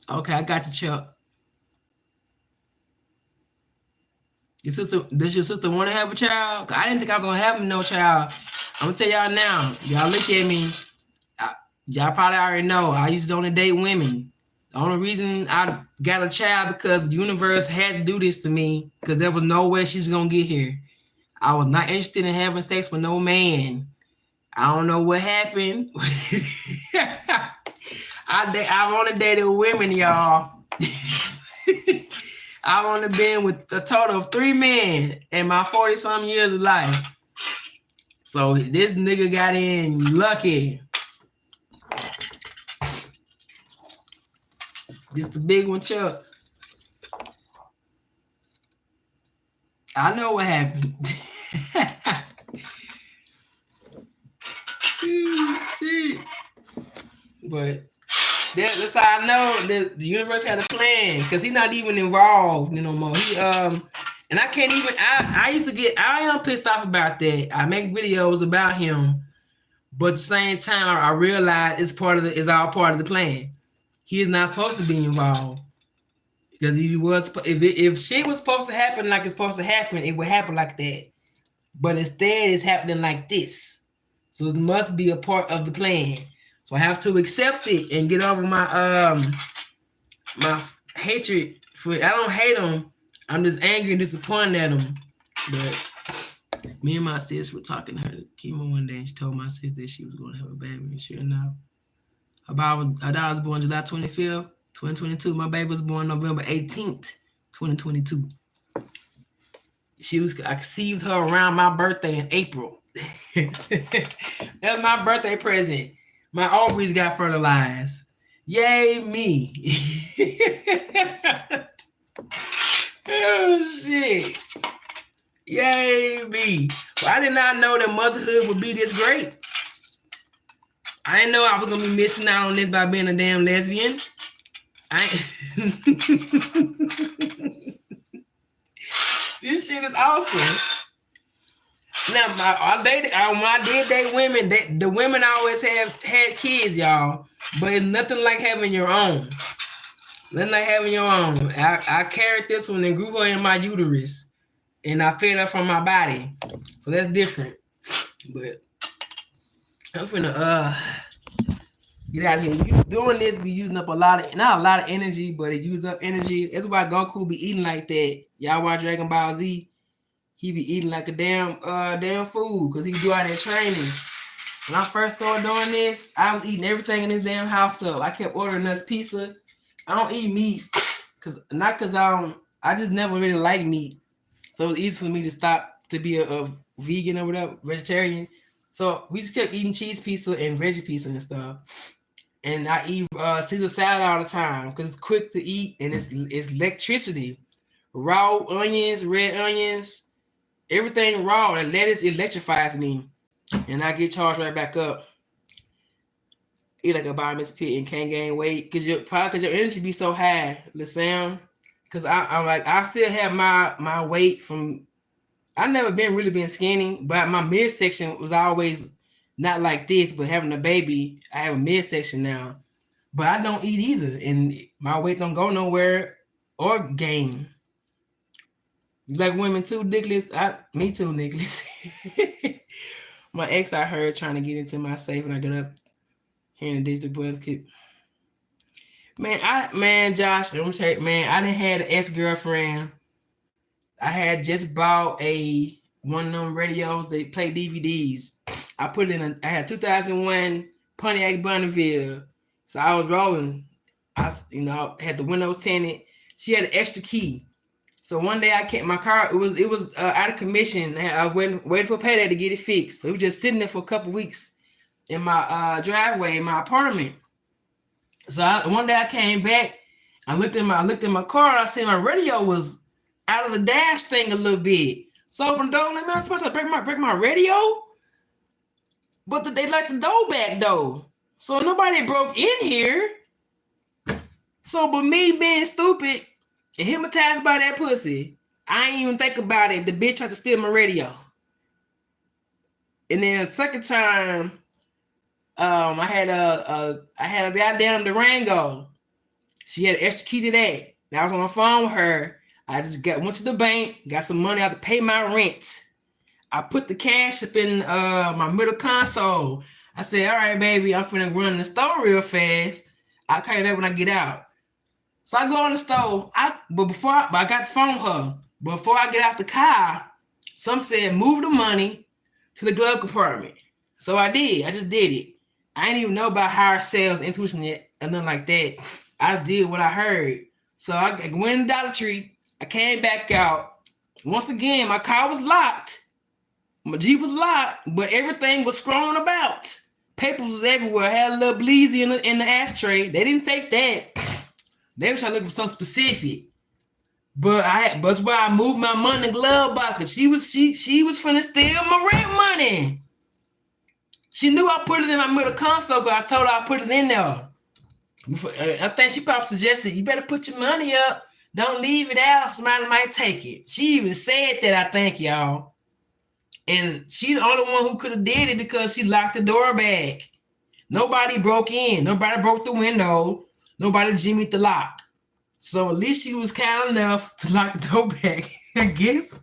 Okay, I got you, Chuck. Does your sister want to have a child? I didn't think I was going to have no child. I'm going to tell y'all now. Y'all look at me. Y'all probably already know. I used to only date women. The only reason I got a child because the universe had to do this to me because there was no way she was going to get here. I was not interested in having sex with no man. I don't know what happened. I've only dated women, y'all. I've only been with a total of 3 men in my 40-something years of life. So this nigga got in lucky. This the big one, Chuck. I know what happened. Shit. But that's how I know that the universe had a plan because he's not even involved no more. And I can't even. I am pissed off about that. I make videos about him, but at the same time, I realize it's all part of the plan. He is not supposed to be involved because if shit was supposed to happen like it's supposed to happen, it would happen like that. But instead, it's happening like this. So it must be a part of the plan. So I have to accept it and get over my my hatred for it. I don't hate him. I'm just angry and disappointed at him. But me and my sis were talking to her chemo one day, and she told my sis that she was going to have a baby. And sure enough, her daughter was born July 25th, 2022. My baby was born November 18th, 2022. I conceived her around my birthday in April. That was my birthday present. My ovaries got fertilized. Yay me. Oh shit. Yay me. Well, I did not know that motherhood would be this great. I didn't know I was gonna be missing out on this by being a damn lesbian. This shit is awesome. Now, when I did date women, the women always had kids, y'all. But it's nothing like having your own. Nothing like having your own. I carried this one and grew her in my uterus. And I fed her from my body. So that's different. But I'm finna get out of here. You doing this be using up not a lot of energy, but it uses up energy. That's why Goku be eating like that. Y'all watch Dragon Ball Z. He be eating like a damn fool because he do all that training. When I first started doing this, I was eating everything in this damn house up. I kept ordering us pizza. I don't eat meat because I just never really liked meat. So it's easy for me to stop to be a vegan or whatever, vegetarian. So we just kept eating cheese pizza and veggie pizza and stuff. And I eat Caesar salad all the time because it's quick to eat and it's electricity. Raw onions, red onions, everything raw. And lettuce electrifies me. And I get charged right back up. eat like a bottomless pit and can't gain weight because your energy be so high. Listen, because I'm like I still have my weight from. I never really been skinny, but my midsection was always not like this. But having a baby, I have a midsection now. But I don't eat either, and my weight don't go nowhere or gain. Like women too, Nicholas. Me too, Nicholas. My ex, I heard trying to get into my safe, and I got up hearing the digital buzz keep. Man, Josh, I'm sorry, man. I done had an ex-girlfriend. I had just bought one of them radios. They play DVDs. I put it in. I had 2001 Pontiac Bonneville, so I was rolling. I had the windows tinted. She had an extra key. So one day I kept my car. It was out of commission. I was waiting for payday to get it fixed. So it was just sitting there for a couple weeks in my driveway in my apartment. So one day I came back. I looked in my car. And I seen my radio was out of the dash thing a little bit. So I opened the door. Like, man, I'm supposed to break my radio, but they like the door back though. So nobody broke in here. So, but me being stupid. And hypnotized by that pussy, I ain't even think about it. The bitch tried to steal my radio. And then the second time, I had a goddamn Durango. She had an extra key to that. I was on the phone with her. I just went to the bank, got some money out to pay my rent. I put the cash up in my middle console. I said, all right, baby, I'm finna run the store real fast. I'll call you back when I get out. So I go in the store. I got the phone with her. Before I get out the car, some said move the money to the glove compartment. So I did. I just did it. I didn't even know about higher sales, intuition yet, and nothing like that. I did what I heard. So I went in the Dollar Tree. I came back out. Once again, my car was locked. My Jeep was locked, but everything was scrolling about. Papers was everywhere. I had a little bleezy in the ashtray. They didn't take that. They were trying to look for something specific, but that's why I moved my money in the glove box. She was finna steal my rent money. She knew I put it in my middle console because I told her I put it in there. I think she probably suggested you better put your money up. Don't leave it out. Somebody might take it. She even said that, I think, y'all. And she's the only one who could have did it because she locked the door back. Nobody broke in. Nobody broke the window. Nobody jimmied the lock. So at least she was kind enough to lock the door back, I guess.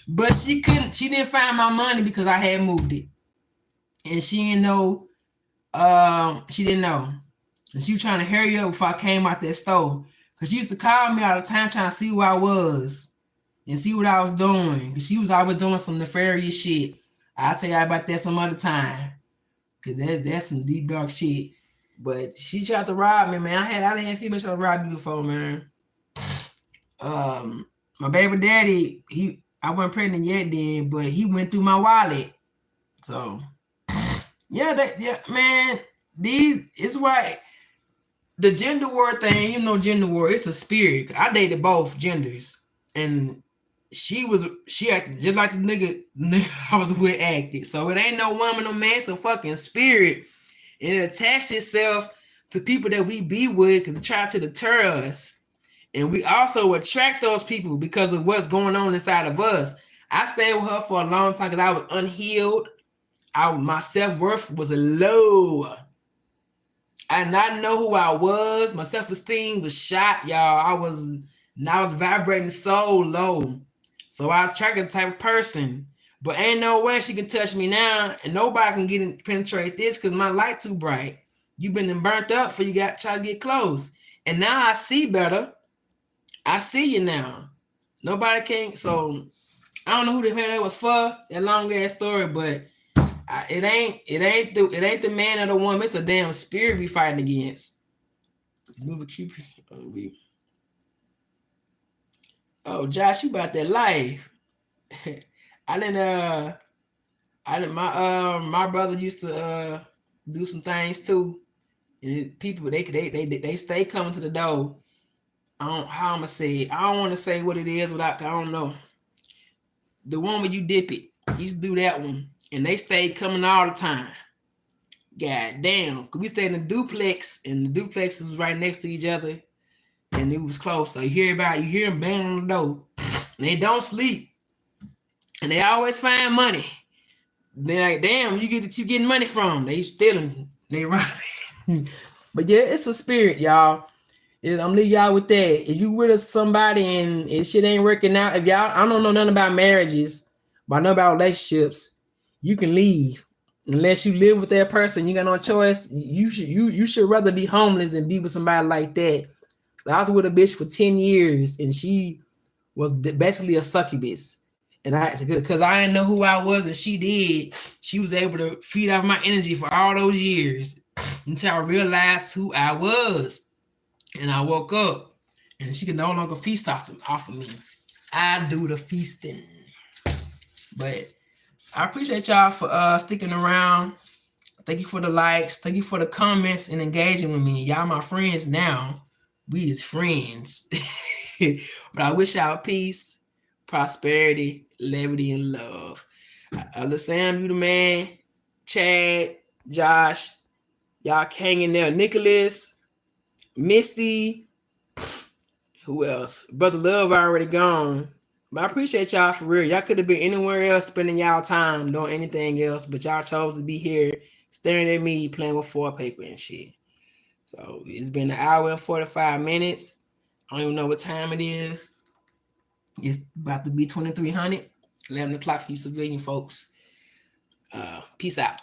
But she didn't find my money because I had moved it. And she didn't know. She didn't know. And she was trying to hurry up before I came out that store. Because she used to call me all the time trying to see where I was and see what I was doing. Because she was always doing some nefarious shit. I'll tell you about that some other time. Because that's some deep, dark shit. But she tried to rob me, man. I done had females try to rob me before, man. My baby daddy, I wasn't pregnant yet then, but he went through my wallet. So, man. It's why the gender war thing, gender war, it's a spirit. I dated both genders. And she acted just like the nigga I was with acted. So it ain't no woman, no man, it's a fucking spirit. And it attached itself to people that we be with because it tried to deter us. And we also attract those people because of what's going on inside of us. I stayed with her for a long time because I was unhealed. My self-worth was low. I did not know who I was. My self-esteem was shot, y'all. I was vibrating so low. So I attracted the type of person. But ain't no way she can touch me now, and nobody can penetrate this because my light too bright. You've been burnt up for you got try to get close. And now I see better. I see you now. Nobody can. So I don't know who the hell that was for, that long ass story, but it ain't the man or the woman. It's a damn spirit we fighting against. Let's move a Cupid. Oh, Josh, you about that life. My brother used to do some things too. And people they stay coming to the door. How I'm gonna say it? I don't want to say what it is without I don't know. The one where you dip it, he used to do that one, and they stayed coming all the time. God damn. Cause we stayed in a duplex, and the duplexes was right next to each other, and it was close. So you hear them banging on the door. And they don't sleep. And they always find money. They're like, damn, you getting money from? They stealing, they robbing. But yeah, it's a spirit, y'all. I'm leaving y'all with that. If you with somebody and shit ain't working out, if y'all, I don't know nothing about marriages, but I know about relationships, you can leave. Unless you live with that person, you got no choice. You should rather be homeless than be with somebody like that. I was with a bitch for 10 years and she was basically a succubus. And because I didn't know who I was and she did, she was able to feed off my energy for all those years until I realized who I was. And I woke up and she could no longer feast off of me. I do the feasting. But I appreciate y'all for sticking around. Thank you for the likes. Thank you for the comments and engaging with me. Y'all my friends now. We is friends. But I wish y'all peace, prosperity, levity, and love. Sam, you the man. Chad, Josh, y'all hanging there. Nicholas, Misty, who else? Brother Love already gone. But I appreciate y'all for real. Y'all could have been anywhere else spending y'all time doing anything else, but y'all chose to be here staring at me playing with foil paper and shit. So it's been an hour and 45 minutes. I don't even know what time it is. It's about to be 2300, 11 o'clock for you civilian folks. Peace out.